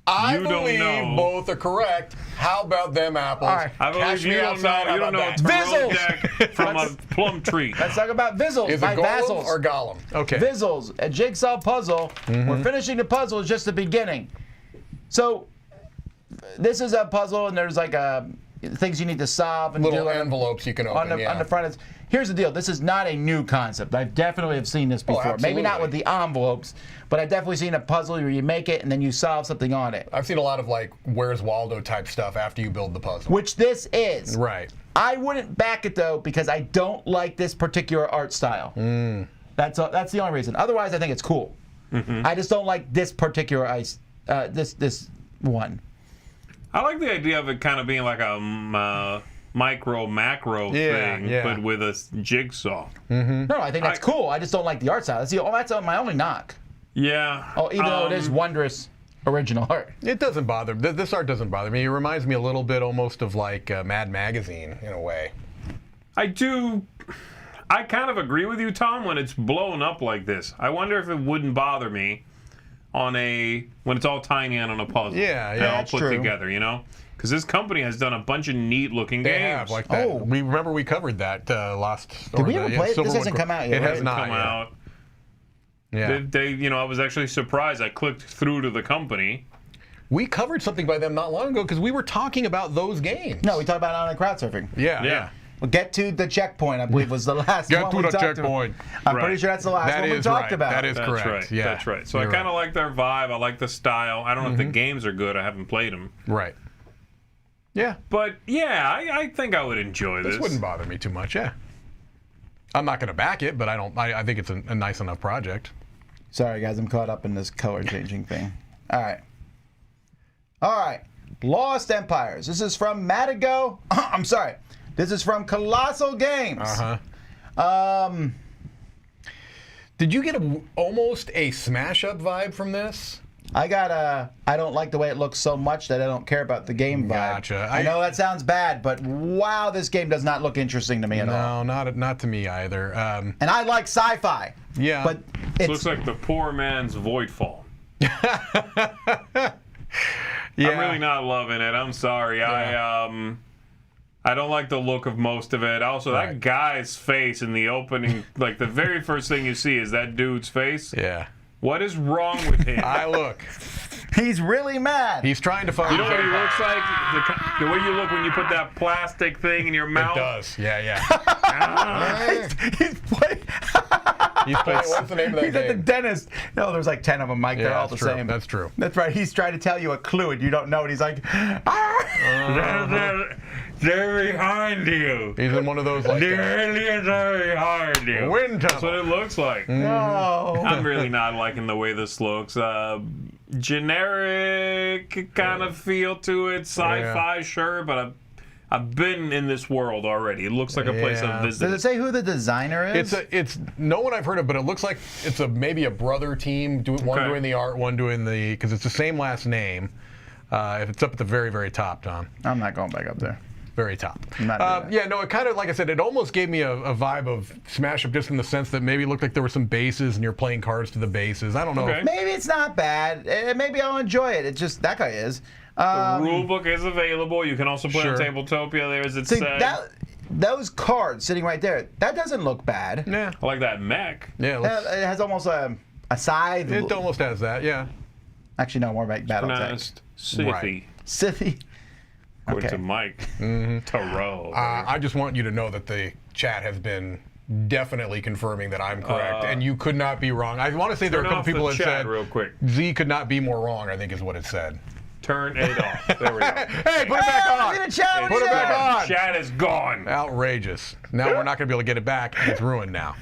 I you don't believe know. both are correct. How about them apples? All right. I believe Cash you me don't outside. know. How You don't know about a that? tarot Vizzles! deck from a plum tree. Let's talk about Vizzles Is by it Golem Vazzles. or Gollum? Okay. Vizzles, a jigsaw puzzle. We're finishing the puzzle. It's just the beginning. So this is a puzzle, and there's like things you need to solve and Little do on the- envelopes you can open. on the, yeah. on the front. here's the deal. This is not a new concept. I definitely have seen this before. Maybe not with the envelopes, but I've definitely seen a puzzle where you make it and then you solve something on it. I've seen a lot of like Where's Waldo type stuff after you build the puzzle. Which this is. Right. I wouldn't back it though because I don't like this particular art style. That's the only reason. Otherwise, I think it's cool. I just don't like this particular this one. I like the idea of it kind of being like a macro thing, but with a jigsaw. No, I think that's cool. I just don't like the art style. That's my only knock. Yeah. Oh, even though it is wondrous original art. It doesn't bother. This art doesn't bother me. It reminds me a little bit almost of like Mad Magazine in a way. I kind of agree with you, Tom, when it's blown up like this. I wonder if it wouldn't bother me when it's all tiny and on a puzzle. Yeah, all put true. together, you know? Because this company has done a bunch of neat-looking games. They have, like that. Oh. We covered that last. Did we ever play it? This hasn't come out yet. It has not come yet. out. Yeah. They, I was actually surprised. I clicked through to the company. We covered something by them not long ago because we were talking about those games. No, we talked about it on the Crowdsurfing. Yeah. Well, Get to the Checkpoint, I believe, was the last one we talked about. I'm pretty sure that's the last one we talked about. That is That's correct. right. Yeah. That's right. So I kind of like their vibe. I like the style. I don't know if the games are good. I haven't played them. Right. Yeah. But yeah, I think I would enjoy this. This wouldn't bother me too much. Yeah. I'm not going to back it, but I think it's a nice enough project. Sorry, guys, I'm caught up in this color changing thing. All right. Lost Empires. This is from Madigo. I'm sorry. This is from Colossal Games. Did you get almost a smash-up vibe from this? I got I don't like the way it looks so much that I don't care about the game vibe. Gotcha. I know that sounds bad, but wow, this game does not look interesting to me at all. No, not to me either. And I like sci-fi. Yeah. But It looks like the poor man's Voidfall. Yeah. I'm really not loving it. I'm sorry. Yeah. I don't like the look of most of it. Also, that guy's face in the opening, like the very first thing you see is that dude's face. Yeah. What is wrong with him? Look. he's really mad. He's trying to find. You know what he looks like? The way you look when you put that plastic thing in your mouth. It does. Yeah. He's playing. He's playing. What's the name of that He's game? at the dentist. No, there's like 10 of them, Mike. They're all the that's true. same. That's true. That's right. He's trying to tell you a clue and you don't know it. He's like, They're behind you. He's in one of those like They're behind you. wind That's what tunnel. it looks like. no. I'm really not liking the way this looks. Generic kind of feel to it, sci-fi, sure, but I've been in this world already. It looks like a place I've Does visited. it say who the designer is? It's no one I've heard of, but it looks like it's maybe a brother team. One doing the art, one doing the because it's the same last name. It's up at the very, very top, Tom. I'm not going back up there. Very top. I'm not doing that. Yeah, no, it kind of, like I said, it almost gave me a vibe of Smash Up just in the sense that maybe it looked like there were some bases and you're playing cards to the bases. I don't know. Okay. Maybe it's not bad. Maybe I'll enjoy it. It's just that guy is. The rule book is available. You can also play on Sure. Tabletopia there, as it See, said. those cards sitting right there, that doesn't look bad. Yeah. I like that mech. Yeah, It has almost a scythe. it almost has that, yeah. Actually, no, more about Battletech. Pronounced Sithy, Right. Scythy. according Okay. to Mike. Tarot. I just want you to know that the chat has been definitely confirming that I'm correct, and you could not be wrong. I want to say there are a Turn couple off people the that chat said real quick. Z could not be more wrong, I think is what it said. Turn it off. There we go. Hey, put it back Hey, on! see the chat, what Put are it you back doing? on! Chat is gone. Outrageous. Now we're not going to be able to get it back, and it's ruined now.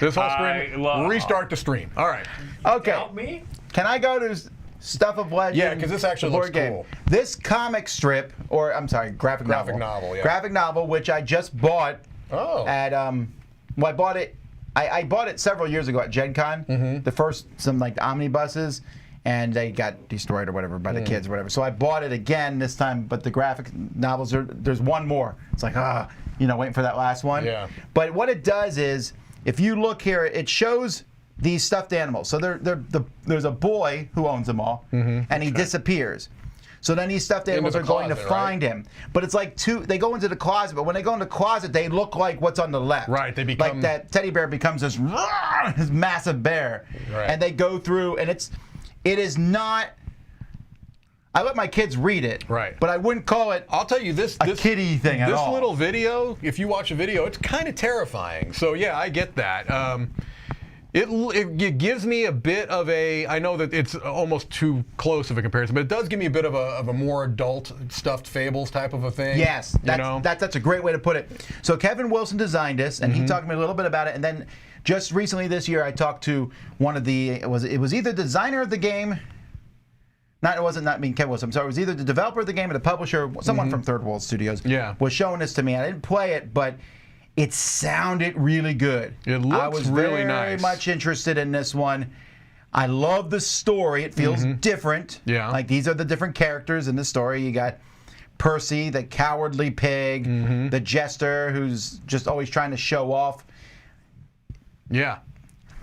This whole screen, restart the stream. All right. Okay. Help me? Can I go to Stuff of Legend? Yeah, 'cause this actually the board looks game? cool. This comic strip, or I'm sorry, graphic novel, yeah. Graphic novel, which I just bought at I bought it. I bought it several years ago at Gen Con. The first some like omnibuses, and they got destroyed or whatever by the kids or whatever. So I bought it again this time, but the graphic novels there's one more. It's like waiting for that last one. Yeah. But what it does is, if you look here, it shows these stuffed animals. So there's a boy who owns them all, and he disappears. So then these stuffed animals the are going to closet, find him. But it's like they go into the closet, but when they go in the closet, they look like what's on the left. Right, they become- like that teddy bear becomes this massive bear. Right. And they go through, and it is not I let my kids read it. Right. But I wouldn't call it I'll tell you this kiddie thing at all. This little video, if you watch a video, it's kind of terrifying. So yeah, I get that. It gives me a bit of a, I know that it's almost too close of a comparison, but it does give me a bit of a more adult stuffed fables type of a thing. Yes, that's a great way to put it. So Kevin Wilson designed this, and he talked to me a little bit about it, and then just recently this year I talked to one of the, it was either designer of the game, Kevin Wilson, I'm sorry, it was either the developer of the game or the publisher, someone from Third World Studios, was showing this to me. I didn't play it, but it sounded really good. It looks I was really very nice. much interested in this one. I love the story. It feels different. Yeah. Like these are the different characters in the story. You got Percy, the cowardly pig, the jester who's just always trying to show off. Yeah.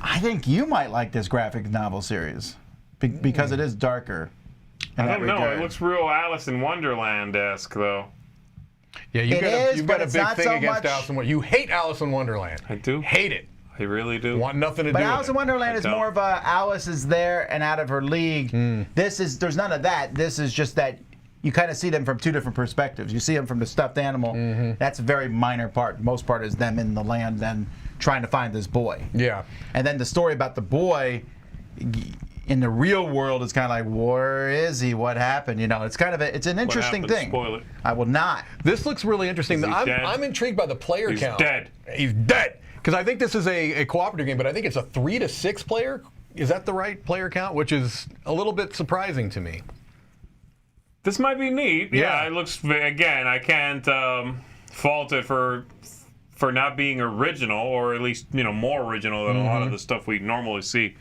I think you might like this graphic novel series because it is darker. I don't know. It looks real Alice in Wonderland-esque, though. Yeah, you've got a big thing against Alice in Wonderland. You hate Alice in Wonderland. I do. Hate it. I really do. Want nothing to do But with Alice in Wonderland is more of a Alice is there and out of her league. There's none of that. This is just that you kind of see them from two different perspectives. You see them from the stuffed animal. That's a very minor part. Most part is them in the land then trying to find this boy. Yeah. And then the story about the boy in the real world is kind of like, where is he? What happened? You know, it's kind of it's an interesting thing. Spoil it. I will not. This looks really interesting. I'm intrigued by the player count. He's dead. He's dead. Because I think this is a cooperative game, but I think it's a 3 to 6 player. Is that the right player count? Which is a little bit surprising to me. This might be neat. Yeah. It looks, again, I can't fault it for not being original, or at least, more original than a lot of the stuff we normally see.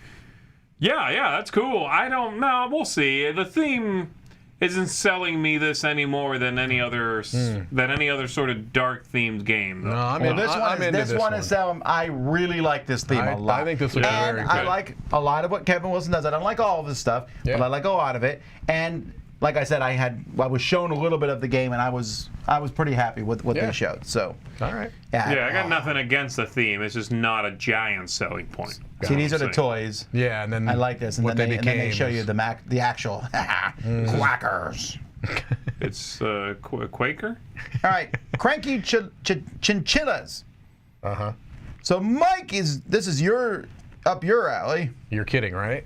Yeah, that's cool. I don't know. We'll see. The theme isn't selling me this any more than any other sort of dark themed game. Though. No, I'm into This one is I really like this theme a lot. I think this looks very good. I like a lot of what Kevin Wilson does. I don't like all of his stuff, but I like a lot of it. And like I said, I was shown a little bit of the game, and I was pretty happy with what they showed. So, all right. Yeah, I got nothing against the theme. It's just not a giant selling point. See, these are the toys. Yeah, and then I like this, and then they show you the actual quackers. It's Quaker. All right, Cranky Chinchillas. So Mike this is up your alley. You're kidding, right?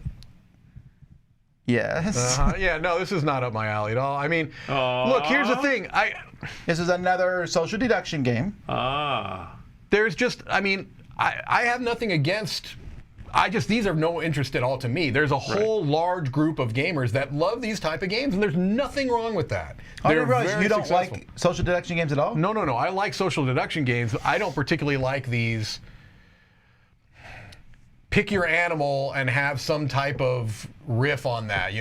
Yes. Yeah, no, this is not up my alley at all. I mean, look, here's the thing. This is another social deduction game. There's just, I have nothing against. These are no interest at all to me. There's a whole large group of gamers that love these type of games, and there's nothing wrong with that. I didn't realize you don't like social deduction games at all? No. I like social deduction games. I don't particularly like these pick your animal and have some type of riff on that,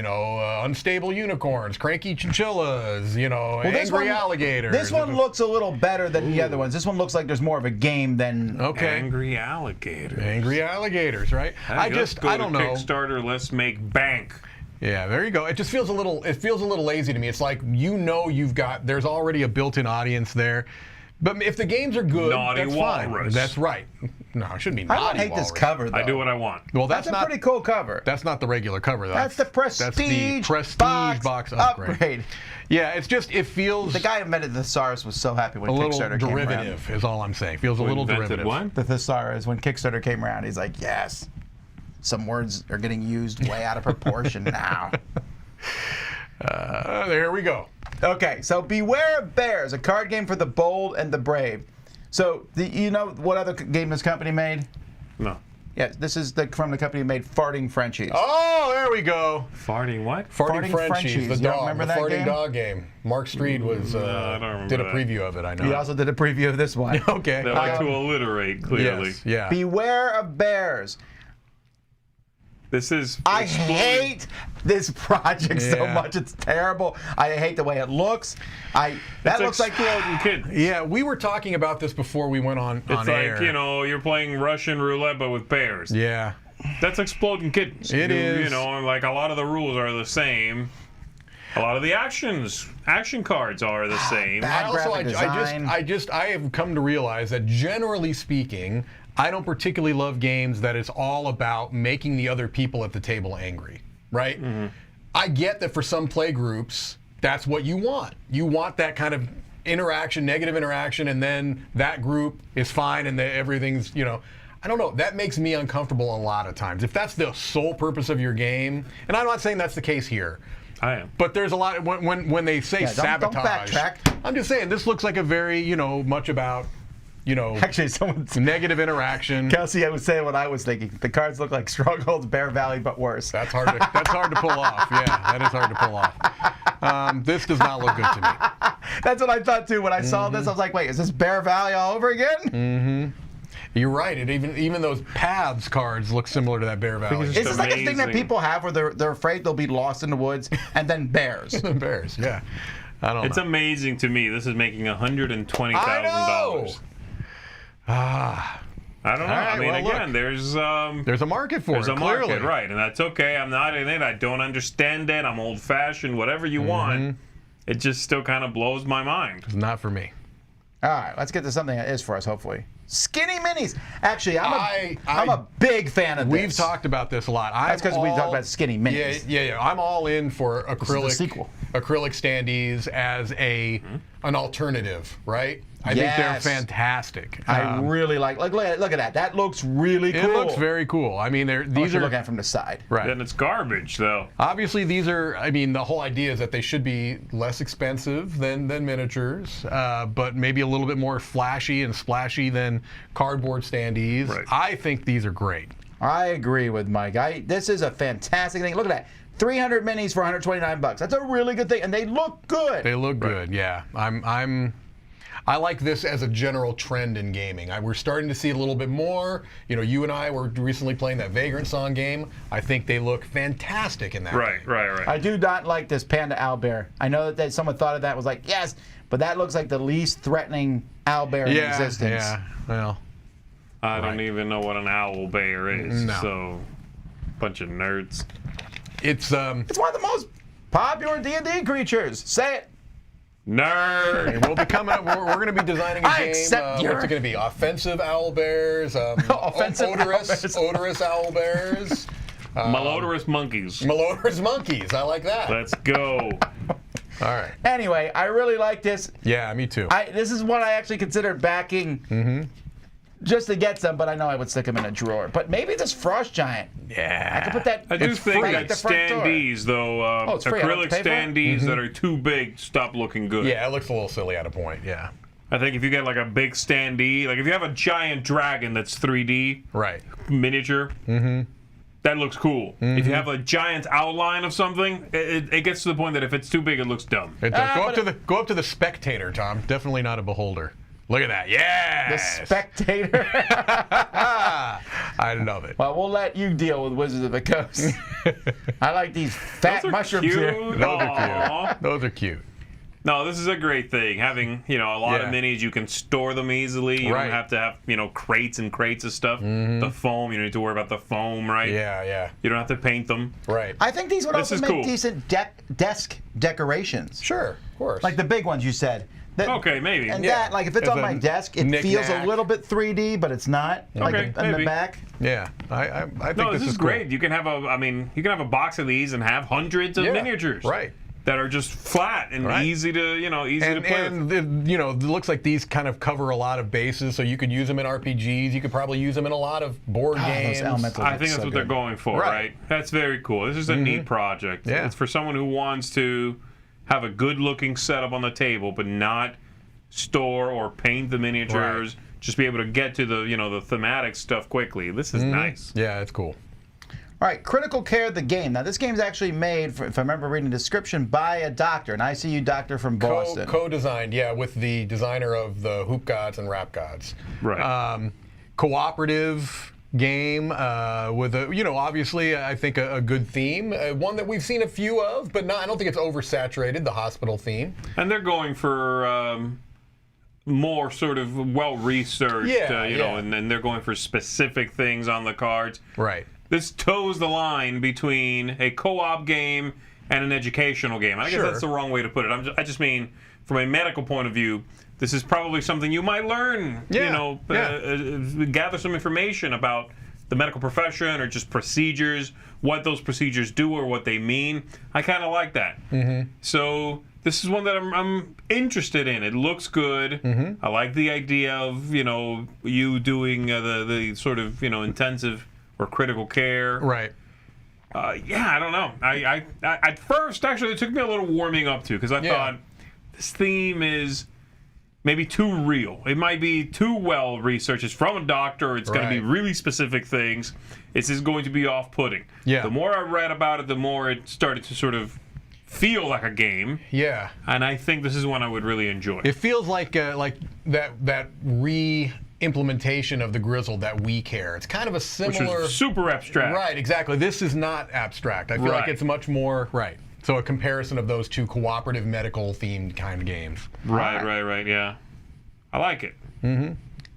unstable unicorns, cranky chinchillas, angry alligators. This one looks a little better than the other ones. This one looks like there's more of a game than Angry alligators. Angry alligators, right? I don't know. Kickstarter, let's make bank. Yeah, there you go. It just feels a little lazy to me. It's like there's already a built-in audience there. But if the games are good, that's fine. That's right. No, it shouldn't be naughty. I don't hate this cover, though. I do what I want. Well, that's a pretty cool cover. That's not the regular cover, though. That's the prestige box upgrade. Yeah, it's just, it feels... The guy who invented the thesaurus was so happy when Kickstarter came around. A little derivative is all I'm saying. Feels a little derivative. What? The thesaurus, when Kickstarter came around, he's like, yes, some words are getting used way out of proportion now. There we go. Okay, so Bbeware of Bbears, a card game for the bold and the brave. So, you know what other game this company made? No. Yeah, this is from the company who made Farting Frenchies. Oh, there we go. Farting what? Farting Frenchies, the dog, remember the that farting game? dog game. Mark Streed I don't remember did a that. preview of it, I know. He also did a preview of this one. Okay. They like to alliterate, clearly. Yes, yeah. Bbeware of Bbears. This is I hate this project so much. It's terrible. I hate the way it looks. That looks like kids. Yeah, we were talking about this before we went on air. It's like, you're playing Russian roulette but with bears. Yeah. That's exploding kittens. It is. Like a lot of the rules are the same. A lot of the action cards are the same. Bad graphic design. I have come to realize that generally speaking, I don't particularly love games that it's all about making the other people at the table angry, right? I get that for some play groups, that's what you want. You want that kind of interaction, negative interaction, and then that group is fine and everything's, I don't know. That makes me uncomfortable a lot of times. If that's the sole purpose of your game, and I'm not saying that's the case here. I am. But there's a lot when they say sabotage. Don't backtrack. I'm just saying this looks like a very, much about, Actually, someone's negative interaction. Kelsey, I was saying what I was thinking. The cards look like Stronghold's Bear Valley, but worse. That's hard to pull off. Yeah, that is hard to pull off. This does not look good to me. That's what I thought too. When I saw this, I was like, wait, is this Bear Valley all over again? Mm-hmm. You're right. It even those paths cards look similar to that Bear Valley. Is this like a thing that people have where they're afraid they'll be lost in the woods and then bears? Bears, yeah. I don't know. It's amazing to me. This is making $120,000. I don't know. Right, I mean, well, again, there's a market for it. There's a market, clearly. right? And that's okay. I'm not in it. I don't understand it. I'm old-fashioned. Whatever you want, it just still kind of blows my mind. It's not for me. All right, let's get to something that is for us, hopefully. Skinny minis. Actually, I'm a big fan of this. We've talked about this a lot. That's because we talked about skinny minis. Yeah. I'm all in for acrylic standees as an alternative, right? I think they're fantastic. I really like look at that. That looks really cool. It looks very cool. I mean, these are looking at it from the side. Right. And it's garbage, though. Obviously, these are. I mean, the whole idea is that they should be less expensive than miniatures, but maybe a little bit more flashy and splashy than cardboard standees. Right. I think these are great. I agree with Mike. This is a fantastic thing. Look at that. 300 minis for $129. That's a really good thing, and they look good. They look good. Yeah. I like this as a general trend in gaming. We're starting to see a little bit more. You and I were recently playing that Vagrant Song game. I think they look fantastic in that game. Right. I do not like this Panda Owlbear. I know that someone thought of that, was like, yes, but that looks like the least threatening owlbear in existence. Yeah, well. I don't even know what an owl bear is. No. So, bunch of nerds. It's one of the most popular D&D creatures. Say it. Nerd. We'll be coming up. We're going to be designing a game. What's it going to be? Offensive owl bears. Offensive odorous owl bears. Malodorous monkeys. Malodorous monkeys. I like that. Let's go. All right. Anyway, I really like this. Yeah, me too. This is what I actually considered backing just to get some, but I know I would stick them in a drawer. But maybe this Frost Giant. Yeah. I could put that. I do think that the front door. standees, though, it's free. I don't acrylic have to pay for it? standees that are too big stop looking good. Yeah, it looks a little silly at a point. Yeah. I think if you get like a big standee, like if you have a giant dragon that's 3D, Right. miniature, that looks cool. If you have a giant outline of something, it gets to the point that if it's too big, it looks dumb. It does. Go up to the spectator, Tom. Definitely not a beholder. Look at that. Yeah. The Spectator. I love it. Well, we'll let you deal with Wizards of the Coast. I like these fat Those are mushrooms cute. here. Those are Aw. cute. Those are cute. No, this is a great thing. Having, a lot of minis, you can store them easily. You don't have to have, crates and crates of stuff. The foam, you don't need to worry about the foam, right? Yeah. You don't have to paint them. Right. I think these would also make cool. decent desk decorations. Sure, of course. Like the big ones you said. Okay, maybe. And Yeah. that, like if it's As on a my desk, it knick-knack. feels a little bit 3D, but it's not. Like Okay, in the maybe. back. Yeah. I think No, this this is cool. great. You can have a box of these and have hundreds of miniatures. Right. That are just flat and easy to, easy to play with. And it looks like these kind of cover a lot of bases, so you could use them in RPGs. You could probably use them in a lot of board games. Those elementals I look think that's so what they're good. going for, right? That's very cool. This is a neat project. Yeah. It's for someone who wants to have a good-looking setup on the table, but not store or paint the miniatures. Just be able to get to the, the thematic stuff quickly. This is nice. Yeah, it's cool. All right, Critical Care, the game. Now, this game's actually made, if I remember reading the description, by a doctor, an ICU doctor from Boston. Co-designed, with the designer of the Hoop Gods and Rap Gods. Right. Cooperative game with obviously I think a good theme, one that we've seen a few of, but I don't think it's oversaturated. The hospital theme, and they're going for more sort of well-researched, and then they're going for specific things on the cards. Right. This toes the line between a co-op game and an educational game. I guess that's the wrong way to put it. I just mean, from a medical point of view, this is probably something you might learn. Gather some information about the medical profession or just procedures, what those procedures do or what they mean. I kind of like that. So this is one that I'm interested in. It looks good. I like the idea of, you doing the sort of, intensive or critical care. Right. Yeah, I don't know. I at first, actually, it took me a little warming up to, because I thought this theme is maybe too real. It might be too well researched. It's from a doctor. It's going to be really specific things. This is going to be off-putting. Yeah. The more I read about it, the more it started to sort of feel like a game. Yeah. And I think this is one I would really enjoy. It feels like that re-implementation of the Grizzled that we care. It's kind of a similar... Which is super abstract. Right, exactly. This is not abstract. I feel like it's much more... Right. So a comparison of those two cooperative medical-themed kind of games. Right, yeah. I like it.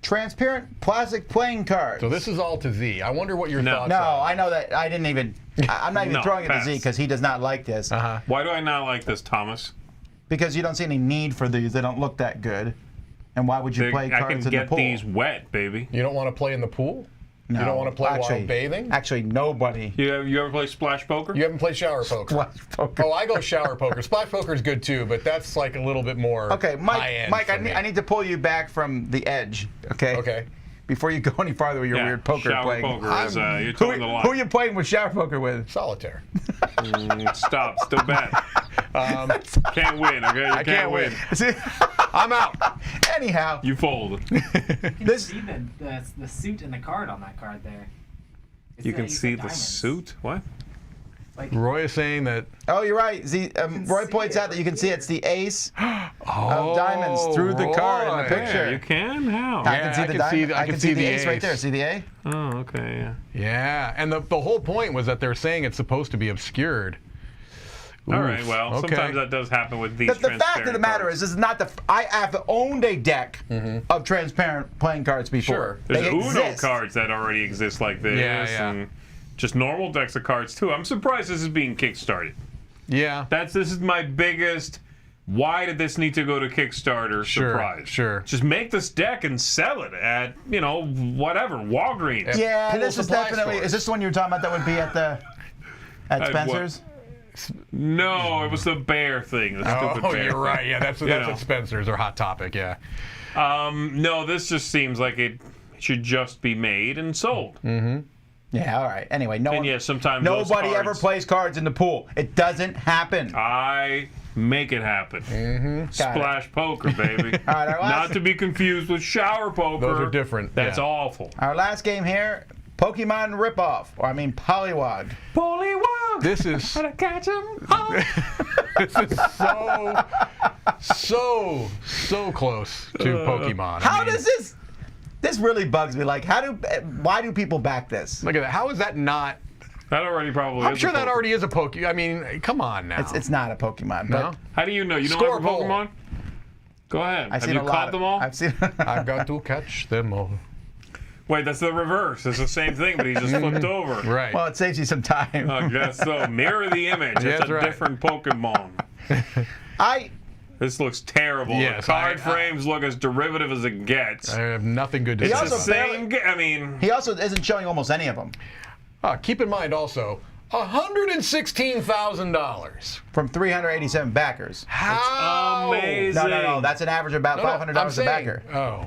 Transparent plastic playing cards. So this is all to Z. I wonder what your thoughts are. No, I know that. I didn't even... I'm not even throwing it to Z because he does not like this. Why do I not like this, Thomas? Because you don't see any need for these. They don't look that good. And why would you play cards in the pool? I can get these wet, baby. You don't want to play in the pool? No. You don't want to play while bathing? Actually, nobody. You ever play splash poker? You haven't played shower poker? Splash poker. Oh, I go shower poker. Splash poker is good too, but that's like a little bit more high-end. Mike, I need to pull you back from the edge, okay? Okay. Before you go any farther with your weird poker playing. Poker is, you're towing the line. Who are you playing with shower poker with? Solitaire. Stop. Still bad. Can't win, okay? You I can't win. See? I'm out. Anyhow. You fold. You can see the suit and the card on that card there. You can see the suit? What? Like, Roy is saying that... Oh, you're right. Roy points out that you can see it's the ace of diamonds through the card in the picture. Yeah, you can? How? I can see the diamond. I can see the ace right there. See the A? Oh, okay, yeah. Yeah, and the whole point was that they're saying it's supposed to be obscured. All right, well, sometimes that does happen with these The fact of the matter is, this is not the... I have owned a deck of transparent playing cards before. Sure. There's They Uno exist. cards that already exist like this. And just normal decks of cards, too. I'm surprised this is being kickstarted. Yeah. This is my biggest... Why did this need to go to Kickstarter surprise? Sure. Just make this deck and sell it at, whatever, Walgreens. Yeah, Pool this is supply definitely... stores. Is this the one you were talking about that would be at Spencer's? No, it was the bear thing. The stupid bear you're thing. right. Yeah, that's at Spencer's or Hot Topic, yeah. No, this just seems like it should just be made and sold. Yeah, all right. Anyway, sometimes nobody ever plays cards in the pool. It doesn't happen. I make it happen. Splash poker, baby. All right, our last, Not to be confused with shower poker. Those are different. That's awful. our last game here, Pokemon ripoff, or I mean Polywog. Polywog! This is... Gotta catch him. This is so close to Pokemon. How does this... This really bugs me. Like, why do people back this? Look at that. How is that not... That already probably I'm is sure a that Pokemon. already is a Pokemon. I mean, come on now. It's not a Pokemon. No? But How do you know? You don't Score have a poll. Pokemon? Go ahead. I've Have seen you a lot caught them all? I've seen... I've got to catch them all. Wait, that's the reverse. It's the same thing, but he just flipped over. Right. Well, it saves you some time. I guess so. Mirror the image. It's That's a right. different Pokemon. This looks terrible. Yes, the card frames look as derivative as it gets. I have nothing good to It's say. the also same. I mean, He also isn't showing almost any of them. Keep in mind also, $116,000. From 387 backers. How? amazing. No. That's an average of about $500 a backer. Oh.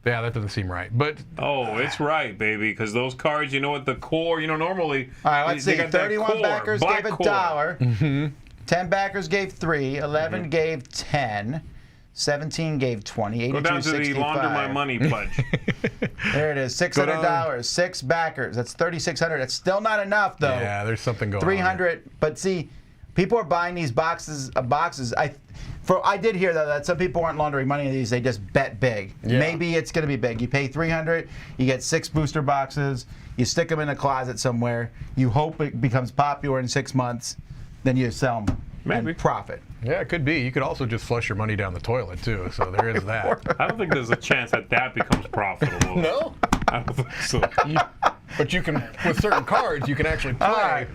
Yeah, that doesn't seem right. But Oh, it's right, baby, because those cards, you know what, the core, normally... All right, let's they see. got that 31 core, backers black gave core. $1. 10 backers gave 3. 11 gave 10. 17 gave 20. Go down to the 82.65. launder my money pledge. There it is. $600. 6 backers. That's $3,600. That's still not enough, though. yeah, there's something going on. 300. But see, people are buying these boxes of boxes. I did hear though that some people aren't laundering money in these. They just bet big. Yeah. Maybe it's going to be big. You pay $300. You get 6 booster boxes. You stick them in a closet somewhere. You hope it becomes popular in 6 months. Then you sell them Maybe. and profit. Yeah, it could be. You could also just flush your money down the toilet, too. So there is that. I don't think there's a chance that becomes profitable. No? I don't think so. But you can, with certain cards, you can actually play. All right.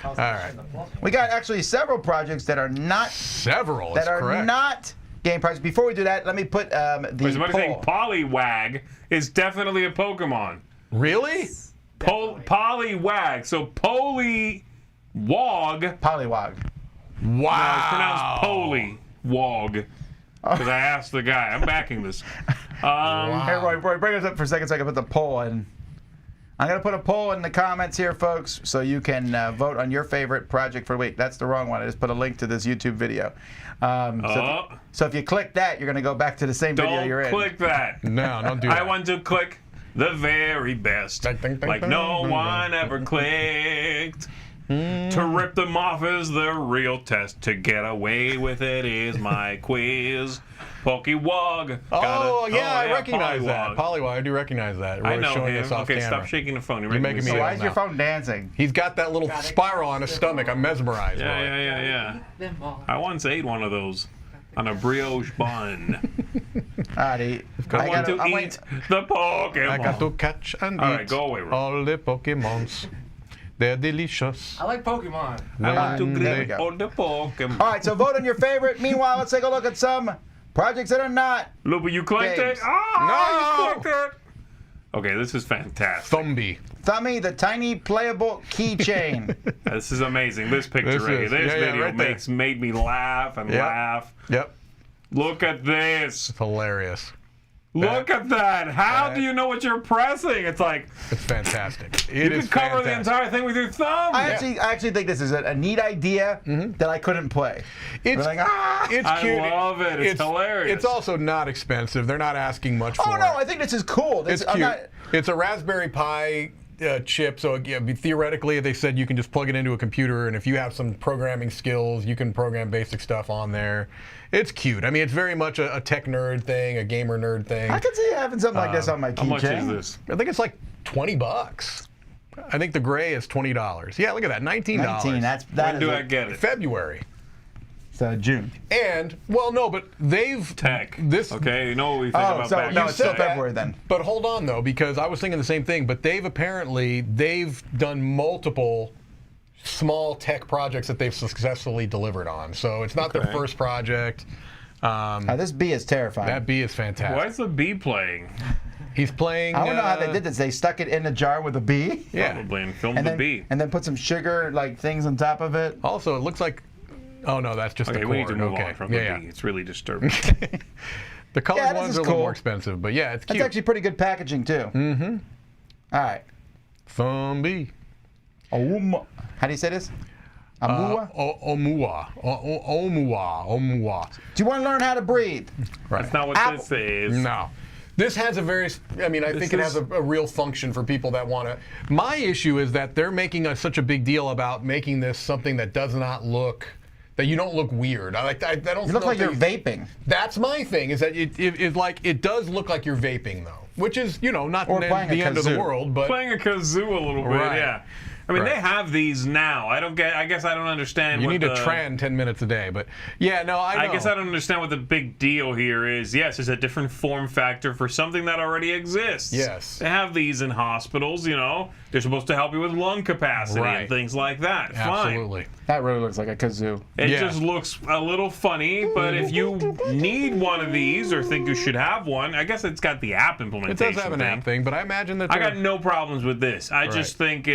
All right. We got actually several projects that are not Several, that that's are correct. not game prizes. Before we do that, let me put the Wait, somebody saying poll. Polywag is definitely a Pokemon. Really? Polywag. So Polywog. Polywog. Wow. It's pronounced Polywog. Because I asked the guy. I'm backing this. Hey, Roy, bring us up for a second so I can put the poll in. I'm going to put a poll in the comments here, folks, so you can vote on your favorite project for the week. That's the wrong one. I just put a link to this YouTube video. So if you click that, you're going to go back to the same video you're in. Don't click that. No, don't do that. I want to click the very best. Like no one ever clicked. To rip them off is the real test. To get away with it is my quiz. Polywog. I recognize that. Polywog, I do recognize that. I know showing him. us off Okay, camera. stop shaking the phone. You're making me So why is ill your now. phone dancing? He's got that little spiral on his stomach. I'm mesmerized. by it. Yeah. Them all. I once ate one of those on a brioche bun. Alrighty. I want to eat the Pokemon. I got to catch and All eat right, go away, Ron. all the Pokemons. They're delicious. I like Pokemon. I want to there we grip go. all the Pokemon. All right, so vote on your favorite. Meanwhile, let's take a look at some projects that are not. Lupa, you clicked Games. it? Oh, No! you clicked it. Okay, this is fantastic. Thumby. Thumby, the tiny playable keychain. This is amazing. This picture This right here. is- This yeah, video right there. made me laugh and Yep. laugh. Yep. Look at this. It's hilarious. Look at that. How do you know what you're pressing? It's like It's fantastic. you can cover the entire thing with your thumb. I actually think this is a neat idea that I couldn't play. It's, We're like, ah! it's I cute. love it. It's hilarious. It's also not expensive. They're not asking much for Oh it. no, I think this is cool. This, It's I'm cute. not- It's a Raspberry Pi chip, so theoretically they said you can just plug it into a computer, and if you have some programming skills, you can program basic stuff on there. It's cute. I mean, it's very much a tech nerd thing, a gamer nerd thing. I could see having something like this on my keychain. How much is this? I think it's like $20. I think the gray is $20. Yeah, look at that, $19. 19. That When is do a- I get it? February. June. And well, no, but they've Tech. this. Okay, you know what we think Oh, about so back no, in it's still the day. February then. But hold on though, because I was thinking the same thing. But they've done multiple small tech projects that they've successfully delivered on. So it's not their Okay. first project. This bee is terrifying. That bee is fantastic. Why is the bee playing? He's playing. I don't know how they did this. They stuck it in a jar with a bee. Yeah. Probably and filmed And the then, bee. and then put some sugar like things on top of it. Also, it looks like. Oh no, that's just Okay, the cord. we need to move okay. on from the yeah, bee. yeah. It's really disturbing. The colored Yeah, this ones is are a little cool. more expensive, but yeah, it's That's cute. actually pretty good packaging too. Mm-hmm. All right. Thumby. How do you say this? OUMUA? OUMUA. OUMUA. Do you want to learn how to breathe? Right. That's not what Apple. this is. No. This has a very, I mean, I think it has a real function for people that want to. My issue is that they're making such a big deal about making this something that does not look, that you don't look weird. I don't You look know like if you're they- vaping. That's my thing, is that it does look like you're vaping though, which is, not Or the playing a end of the kazoo. world, but Playing a kazoo a little bit, Right. yeah. I mean, Right. they have these now. I guess I don't understand. you what need the, to tran 10 minutes a day. But yeah, no, I know. I guess I don't understand what the big deal here is. Yes, it's a different form factor for something that already exists. Yes. They have these in hospitals, They're supposed to help you with lung capacity Right. and things like that. Absolutely. Fine. That really looks like a kazoo. It Yeah. just looks a little funny, but if you need one of these or think you should have one, I guess it's got the app It implementation does have an thing. app thing, but I imagine that I they're- got no problems with this. I just Right. think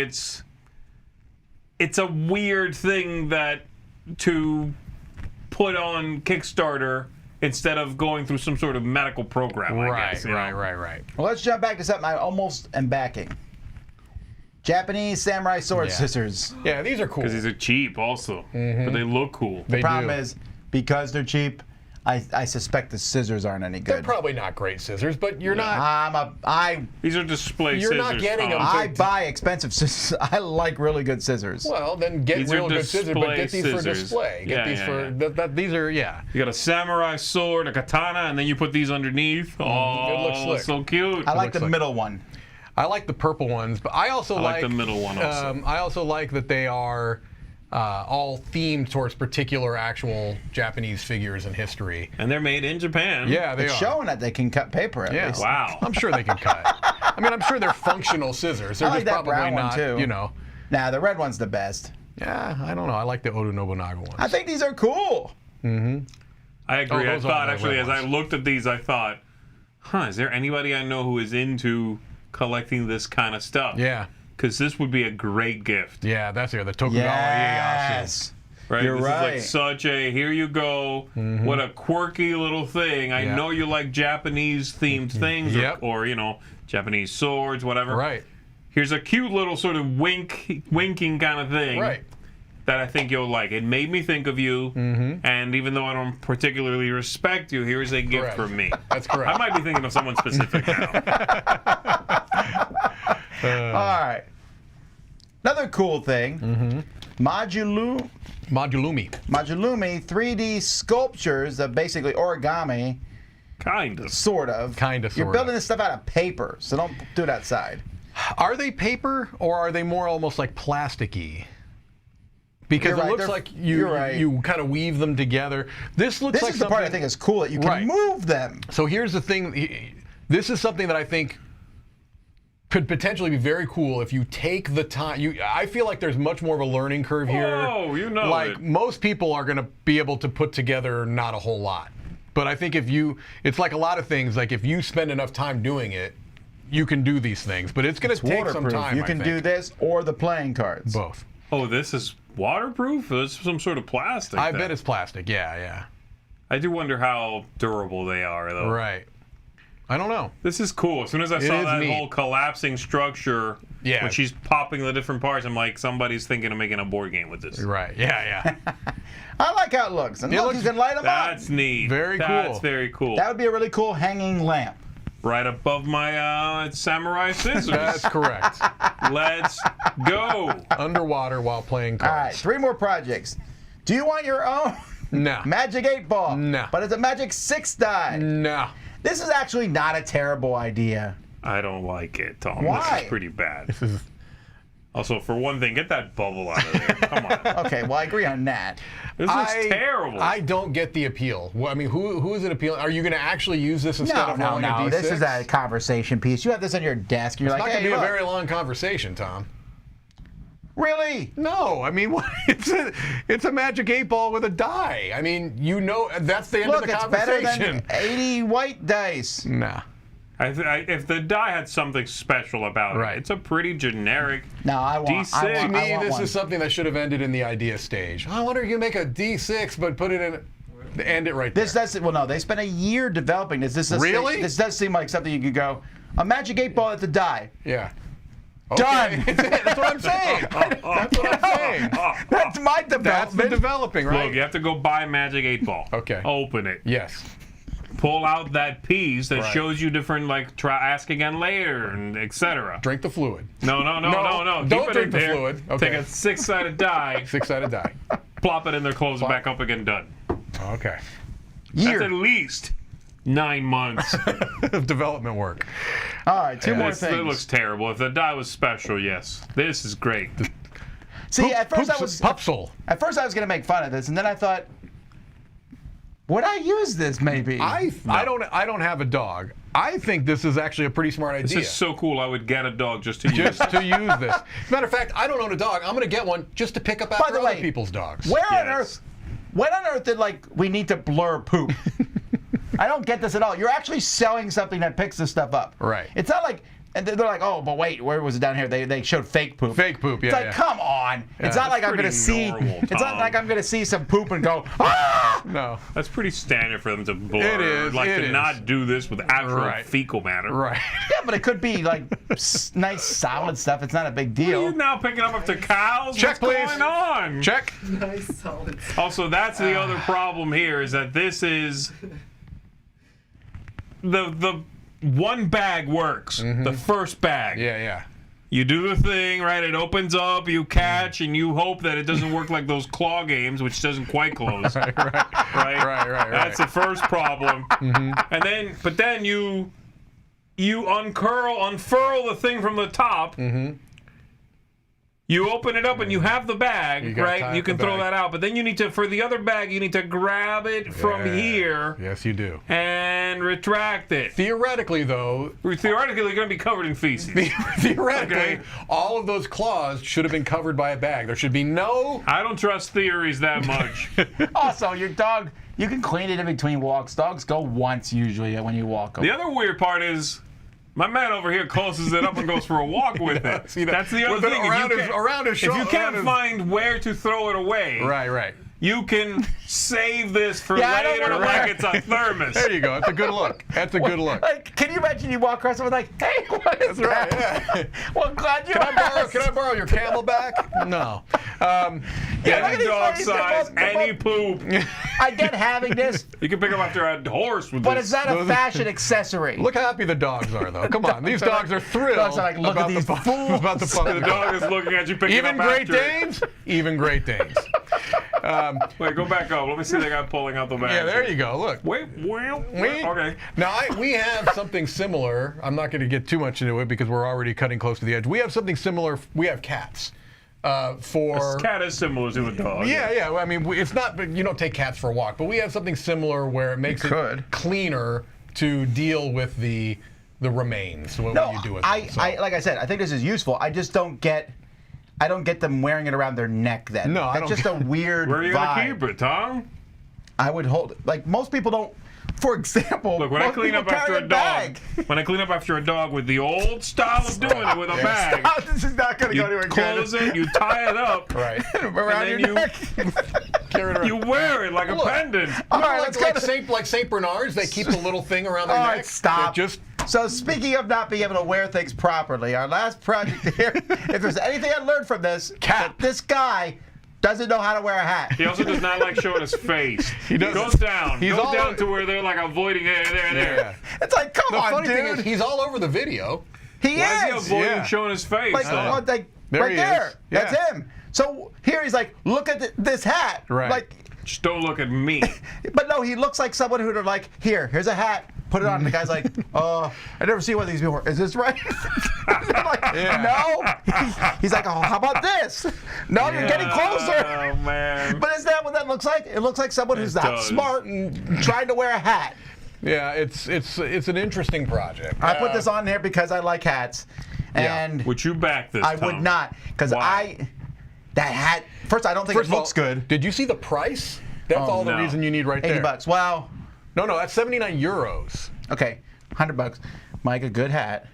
it's a weird thing that to put on Kickstarter instead of going through some sort of medical program. I guess, you know? Right. Well, let's jump back to something I almost am backing. Japanese samurai sword Yeah. scissors. Yeah, these are cool. Because these are cheap also, but they look cool. They Problem do. is, because they're cheap, I suspect the scissors aren't any They're good. probably not great scissors, but you're not. These are display You're scissors. not getting Tom. them I buy expensive scissors. I like really good scissors. Well, then get These are real good scissors, but display get these for scissors. display. Get Yeah, these yeah, for yeah. these are You got a samurai sword, a katana, and then you put these underneath. Oh, looks slick. so cute. I like looks the like- middle one. I like the purple ones, but I also like the middle one also. I also like that they are all themed towards particular actual Japanese figures in history. And they're made in Japan. Yeah, they It's are. showing that they can cut paper at Yeah. least. Wow. I'm sure they can cut. I mean, I'm sure they're functional scissors. They're I like just that probably brown one, not, too. Nah, the red one's the best. Yeah, I don't know. I like the Oda Nobunaga ones. I think these are cool. I agree. I those are thought the actually, red as I ones. looked at these, I thought, is there anybody I know who is into collecting this kind of stuff. Yeah. Because this would be a great gift. Yeah, that's here. The Tokugawa Yes. Right? You're this right. is like such a, here you go, what a quirky little thing. I Yeah. know you like Japanese-themed things, Yep. or, you know, Japanese swords, whatever. Right. Here's a cute little sort of winking kind of thing. Right. That I think you'll like. It made me think of you, and even though I don't particularly respect you, here's a gift Correct. from me. That's correct. I might be thinking of someone specific now. All right. Another cool thing. Modulumi Modulumi. 3D sculptures of basically origami, Kind of. sort of. Kinda, You're sorta. building this stuff out of paper, so don't do it outside. Are they paper or are they more almost like plasticky? Because You're it right, looks they're- like you're right. you kind of weave them together. This looks This like is the part I something- think is cool, that you can Right. move them. So here's the thing. This is something that I think could potentially be very cool if you take the time. I feel like there's much more of a learning curve here. Oh, you know like it. most people are going to be able to put together not a whole lot. But I think it's like a lot of things. Like if you spend enough time doing it, you can do these things. But it's going to take some Waterproof. time. You can do this or the playing cards. both. Oh, this is waterproof? This is some sort of plastic. I then. bet it's plastic. Yeah, I do wonder how durable they are, yeah. though. Right. I don't know. This is cool. As soon as I saw is that neat. whole collapsing structure, Yeah. when she's popping the different parts, I'm like, somebody's thinking of making a board game with this. Right. Yeah. I like how it looks. And It look, looks- you can light them up. That's neat. Very That's cool. very cool. That would be a really cool hanging lamp. Right above my samurai scissors. That's correct. Let's go. Underwater while playing All right, cards. 3 more projects. Do you want your own No. Magic 8 Ball? No. But it's a Magic 6 die. No. This is actually not a terrible idea. I don't like it, Tom. This Why? is pretty bad. Also, for one thing, get that bubble out of there. Come on. Okay, well, I agree on that. This looks terrible. I don't get the appeal. Well, I mean, who is it appealing? Are you going to actually use this instead No, of no, rolling a no. D6? This is a conversation piece. You have this on your desk. You're It's like, not hey, going to be look. a very long conversation, Tom. Really? No, I mean, it's a Magic 8 Ball with a die. I mean, that's the end Look, of the it's better conversation. than 80 white dice. Nah. If the die had something special about Right. it, it's a pretty generic No, I want. D6. I To want, me, I want this one. is something that should have ended in the idea stage. I wonder if you can make a D6, but put it in. End it right there. This does. Well, no, they spent a year developing this. Really? This does seem like something you could go. A Magic 8 Ball at the die. Yeah. Done. Okay. That's what I'm saying. That's what I'm saying. That's my development. That's the developing, right? Look, you have to go buy Magic 8 Ball. Okay. Open it. Yes. Pull out that piece that Right. shows you different, like, try ask again later, and etc. Drink the fluid. No. don't Keep it drink in the there. fluid. Okay. Take a 6-sided die, 6-sided die. plop it in there, close it back up again, done. Okay. Year. That's at least 9 months. Development work. All right, 2 more It things. looks terrible. If the die was special, yes. This is great. See, at first I was Pupsule. going to make fun of this, and then I thought, would I use this maybe? I don't have a dog. I think this is actually a pretty smart idea. This is so cool. I would get a dog just to use just it. to use this. As a matter of fact, I don't own a dog. I'm going to get one just to pick up after the other way, people's dogs. Where on Yes. earth? When on earth did we need to blur poop? I don't get this at all. You're actually selling something that picks this stuff up. Right. It's not like, and they're like, oh, but wait, where was it down here? They showed fake poop. Fake poop, It's yeah, like, yeah. come on. It's not like I'm pretty gonna see. normal, It's not Tom. like I'm gonna see some poop and go, ah! No. That's pretty standard for them to blur. It is, Like it to is. not do this with actual Right. fecal matter. Right. Yeah, but it could be like nice solid stuff. It's not a big deal. You're now picking them up to cows? Check, What's please. going on? Check. Nice solid. Also, that's the other problem here is that this is the one bag works. The first bag. Yeah. You do the thing, right? It opens up, you catch, and you hope that it doesn't work like those claw games, which doesn't quite close. Right. Right? That's the first problem. And then you unfurl the thing from the top. You open it up and you have the bag, You gotta tie right? up You the can throw bag. that out, but then you need to, for the other bag, you need to grab it from Yeah. here Yes, you do. and retract it. Theoretically, though, Theoretically, you're going to be covered in feces. theoretically, Okay. all of those claws should have been covered by a bag. There should be no. I don't trust theories that much. Also, your dog, you can clean it in between walks. Dogs go once usually when you walk them. The other weird part is My man over here closes it up and goes for a walk with it. See, That's the other thing. around his If shoulder. you can't find where to throw it away, Right. you can save this for Yeah, I don't later wanna like wear- it's a thermos. There you go. That's a good look. That's a good look. Like, can you imagine you walk across someone like, hey, what is That's right. that? Yeah. Well, glad you Can asked. I borrow your Camelback? No. Yeah, look at Any these dog ladies, they're size, both- they're any both- poop. I get having this, You can pick them after a horse with but this. it's not a fashion accessory. Look how happy the dogs are, though. Come on. These dogs are thrilled. Dogs are like, look at about these the fools. about the The puppy. dog is looking at you picking Even up Great after it. Danes? Even Great Danes. Wait, go back up. Let me see the guy pulling out the bag. Yeah, there you go. Look. Wait. Okay. Now, we have something similar. I'm not going to get too much into it because we're already cutting close to the edge. We have something similar. We have cats. For This cat is similar to a dog. yeah. Well, I mean, it's not. But you don't take cats for a walk. But we have something similar where it makes it cleaner to deal with the remains. What No, you do with I them. So- like I said, I think this is useful. I just don't get them wearing it around their neck then. No, I That's don't just a weird Where are you vibe. going to keep it, Tom? I would hold, like, most people don't, for example, Look, when I most clean people up after carry a dog, bag. when I clean up after a dog with the old style of doing it with a bag, Stop, this is not going to you go anywhere close good. it, you tie it up, right. Around and your then neck. Carry it around. you wear it like a Look. pendant. All right, let's go to- like Saint Bernards, they keep the little thing around their All neck. right, stop. That just So speaking of not being able to wear things properly, our last project here, if there's anything I learned from this, Cap. that this guy doesn't know how to wear a hat. He also does not like showing his face. He doesn't. Go down. He's Go all down over- to where they're like avoiding it. There. yeah. It's like, come The on, funny dude. thing is, he's all over the video. he Why is he is. avoiding Yeah. showing his face? Like, though? like There right he there. is. That's Yeah. him. So here he's like, look at this hat. Right. Like, Just don't look at me. but no, he looks like someone who'd like, here's a hat. Put it on. And the guy's like, I never see one of these before. Is this right? I'm like, no. He's like, oh, how about this? No, you're getting closer. Oh man. But is that what that looks like? It looks like someone who's not does. smart and trying to wear a hat. Yeah, it's an interesting project. I put this on there because I like hats. And Would you back this? I would Tom? not. Because Why? that hat, first, I don't think First it of all, looks good. Did you see the price? That's all the no. reason you need right 80 there. bucks. Wow. No, that's 79 euros. Okay, 100 bucks. Mike, a good hat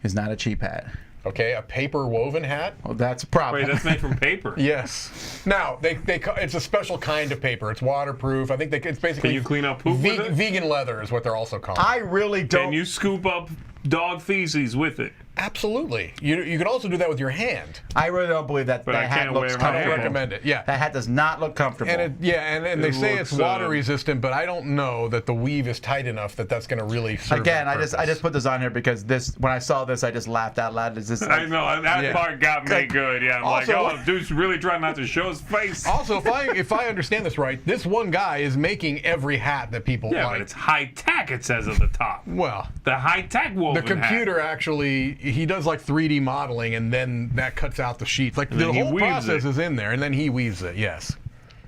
is not a cheap hat. Okay, a paper woven hat. Well, that's a problem. Wait, that's made from paper. Yes. Now it's a special kind of paper. It's waterproof. I think it's basically. Can you clean up poop with it? Vegan leather is what they're also calling. I really don't. Can you scoop up dog feces with it? Absolutely. You can also do that with your hand. I really don't believe that But I that hat can't looks wear my I don't comfortable. recommend it. Yeah. That hat does not look comfortable. And they It say looks, it's water resistant, but I don't know that the weave is tight enough that that's going to really serve Again, that I just purpose. put this on here because when I saw this, I just laughed out loud. Is this? I know that Yeah. part got me good. Yeah, I'm Also, like, oh, dude's really trying not to show his face. Also, if I understand this right, this one guy is making every hat that people Yeah, like. but it's high tech. It says at the top. Well, The high tech woven the computer actually, he does like 3D modeling, and then that cuts out the sheets. Like the then he whole weaves process it. is in there, and then he weaves it. Yes.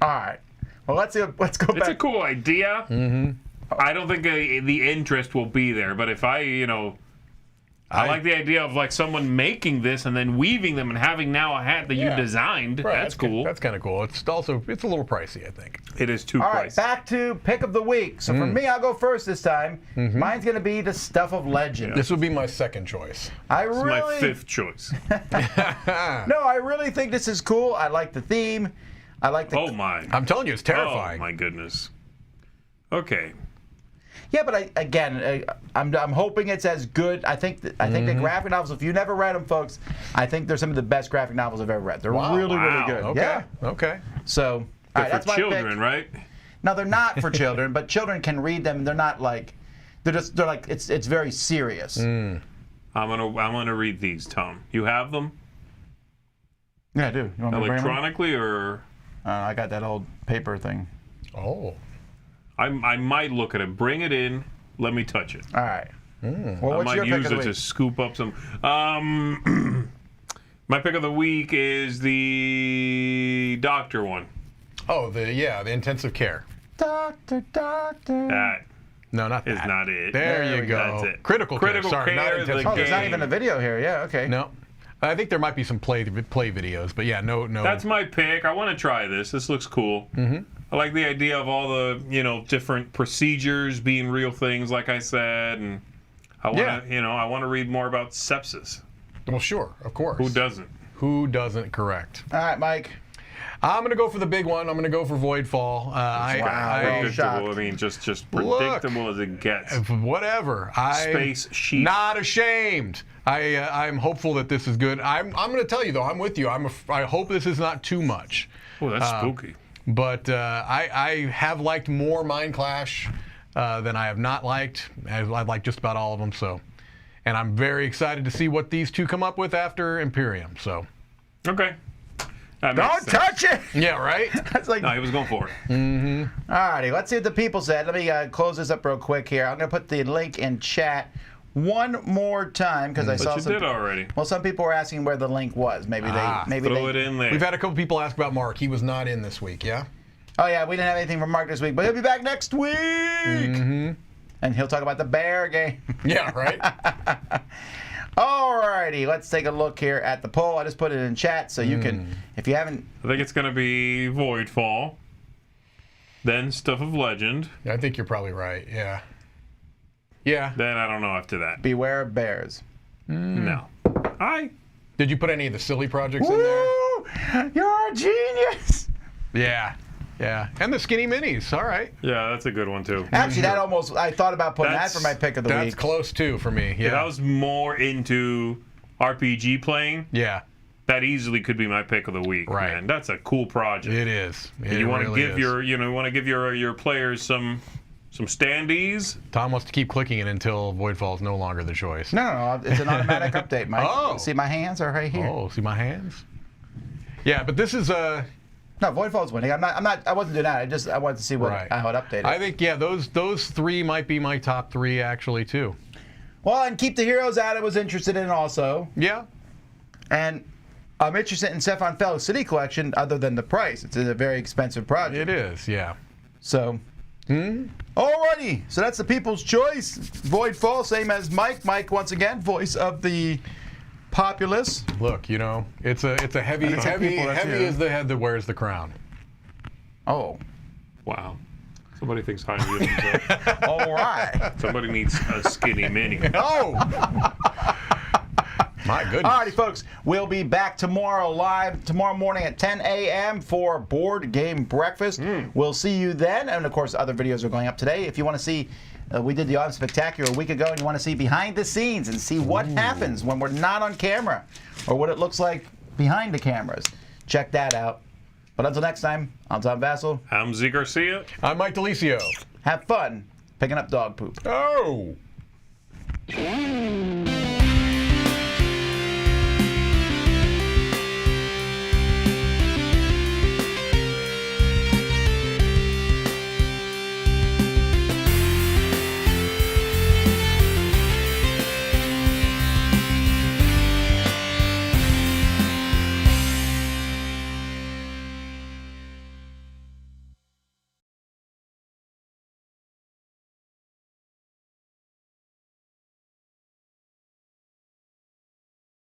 All right. Well, let's go It's back. a cool idea. Mm-hmm. I don't think the interest will be there, but if I like the idea of like someone making this and then weaving them and having now a hat that you Yeah. designed. Right, That's cool. That's kind of cool. It's a little pricey, I think. It is too All right, pricey. back to pick of the week. So for me, I'll go first this time. Mine's going to be the Stuff of Legend. This would be my second choice. I It's really, my fifth choice. no, I really think this is cool. I like the theme. I like the. Oh my. I'm telling you, it's Oh terrifying. my goodness. Okay. Yeah, but I'm hoping it's as good. I think the graphic novels. If you never read them, folks, I think they're some of the best graphic novels I've ever read. They're really, Wow. really good. Okay. Yeah. Okay. So, all They're right, that's for my children, pick. right? No, they're not for children, but children can read them. They're not like, they're like it's very serious. I'm gonna read these, Tom. You have them Yeah, I do. You want me to bring them? electronically, or I got that old paper thing. Oh. I might look at it. Bring it in. Let me touch it. All right. Well, I what's might your pick use of the it to week? scoop up some. My pick of the week is the doctor one. Oh, the intensive care. Doctor. That No, not is that. not it. There you go. That's it. Critical care. Sorry, not care, intensive the Oh, there's not game. even a video here. Yeah, okay. No. I think there might be some play videos, but yeah, no. That's my pick. I want to try this. This looks cool. Mm-hmm. I like the idea of all the different procedures being real things, like I said, and I want to, I want to read more about sepsis. Well, sure, of course. Who doesn't? Who doesn't? Correct. All right, Mike. I'm going to go for the big one. I'm going to go for Voidfall. Predictable. I mean, just predictable as it gets. Whatever. Space sheep. Not ashamed. I'm hopeful that this is good. I'm going to tell you though. I'm with you. I hope this is not too much. Oh, that's spooky. But I have liked more Mind Clash than I have not liked. I've liked just about all of them. So, and I'm very excited to see what these two come up with after Imperium. So. Okay. Don't touch it! Yeah, right? That's like, no, he was going for it. Mm-hmm. Alrighty, let's see what the people said. Let me close this up real quick here. I'm going to put the link in chat one more time because I saw But you did already. Well, some people were asking where the link was. Maybe throw it in there. We've had a couple people ask about Mark. He was not in this week, yeah? Oh, yeah, we didn't have anything from Mark this week, but he'll be back next week! Mm-hmm. And he'll talk about the bear game. Yeah, right? Alrighty, let's take a look here at the poll. I just put it in chat so you can, if you haven't... I think it's going to be Voidfall, then Stuff of Legend. I think you're probably right, yeah. Yeah. Then I don't know after that. Bbeware of Bbears. No. Did you put any of the silly projects in there? Woo! You're a genius! Yeah. Yeah. And the skinny minis, all right. Yeah, that's a good one too. Actually, that almost, I thought about putting that for my pick of the week. That's close too for me, yeah. If I was more into RPG playing, yeah, that easily could be my pick of the week. Right. Man. That's a cool project. It is. And you want to give your players some standees. Tom wants to keep clicking it until Voidfall is no longer the choice. No, it's an automatic update, Mike. Oh. See, my hands are right here. Oh, see my hands? Yeah, but this is No, Voidfall's winning. I wasn't doing that. I wanted to see how it updated. I think those three might be my top three actually too. Well, and Keep the Heroes Out I was interested in also. Yeah. And I'm interested in Stefan Feld's City Collection other than the price. It's a very expensive project. It is, yeah. So, alrighty. So that's the people's choice. Voidfall, same as Mike. Mike, once again, voice of the populace. Look, it's a heavy is the head that wears the crown. Oh. Wow. Somebody thinks highly of himself. All right. Somebody needs a skinny mini. Oh! My goodness. Alrighty, folks. We'll be back tomorrow morning at 10 a.m. for Board Game Breakfast. We'll see you then. And, of course, other videos are going up today. If you want to see, we did the Autumn Spectacular a week ago, and you want to see behind the scenes and see what happens when we're not on camera or what it looks like behind the cameras, check that out. But until next time, I'm Tom Vassal. I'm Z Garcia. I'm Mike DeLisio. Have fun picking up dog poop. Oh!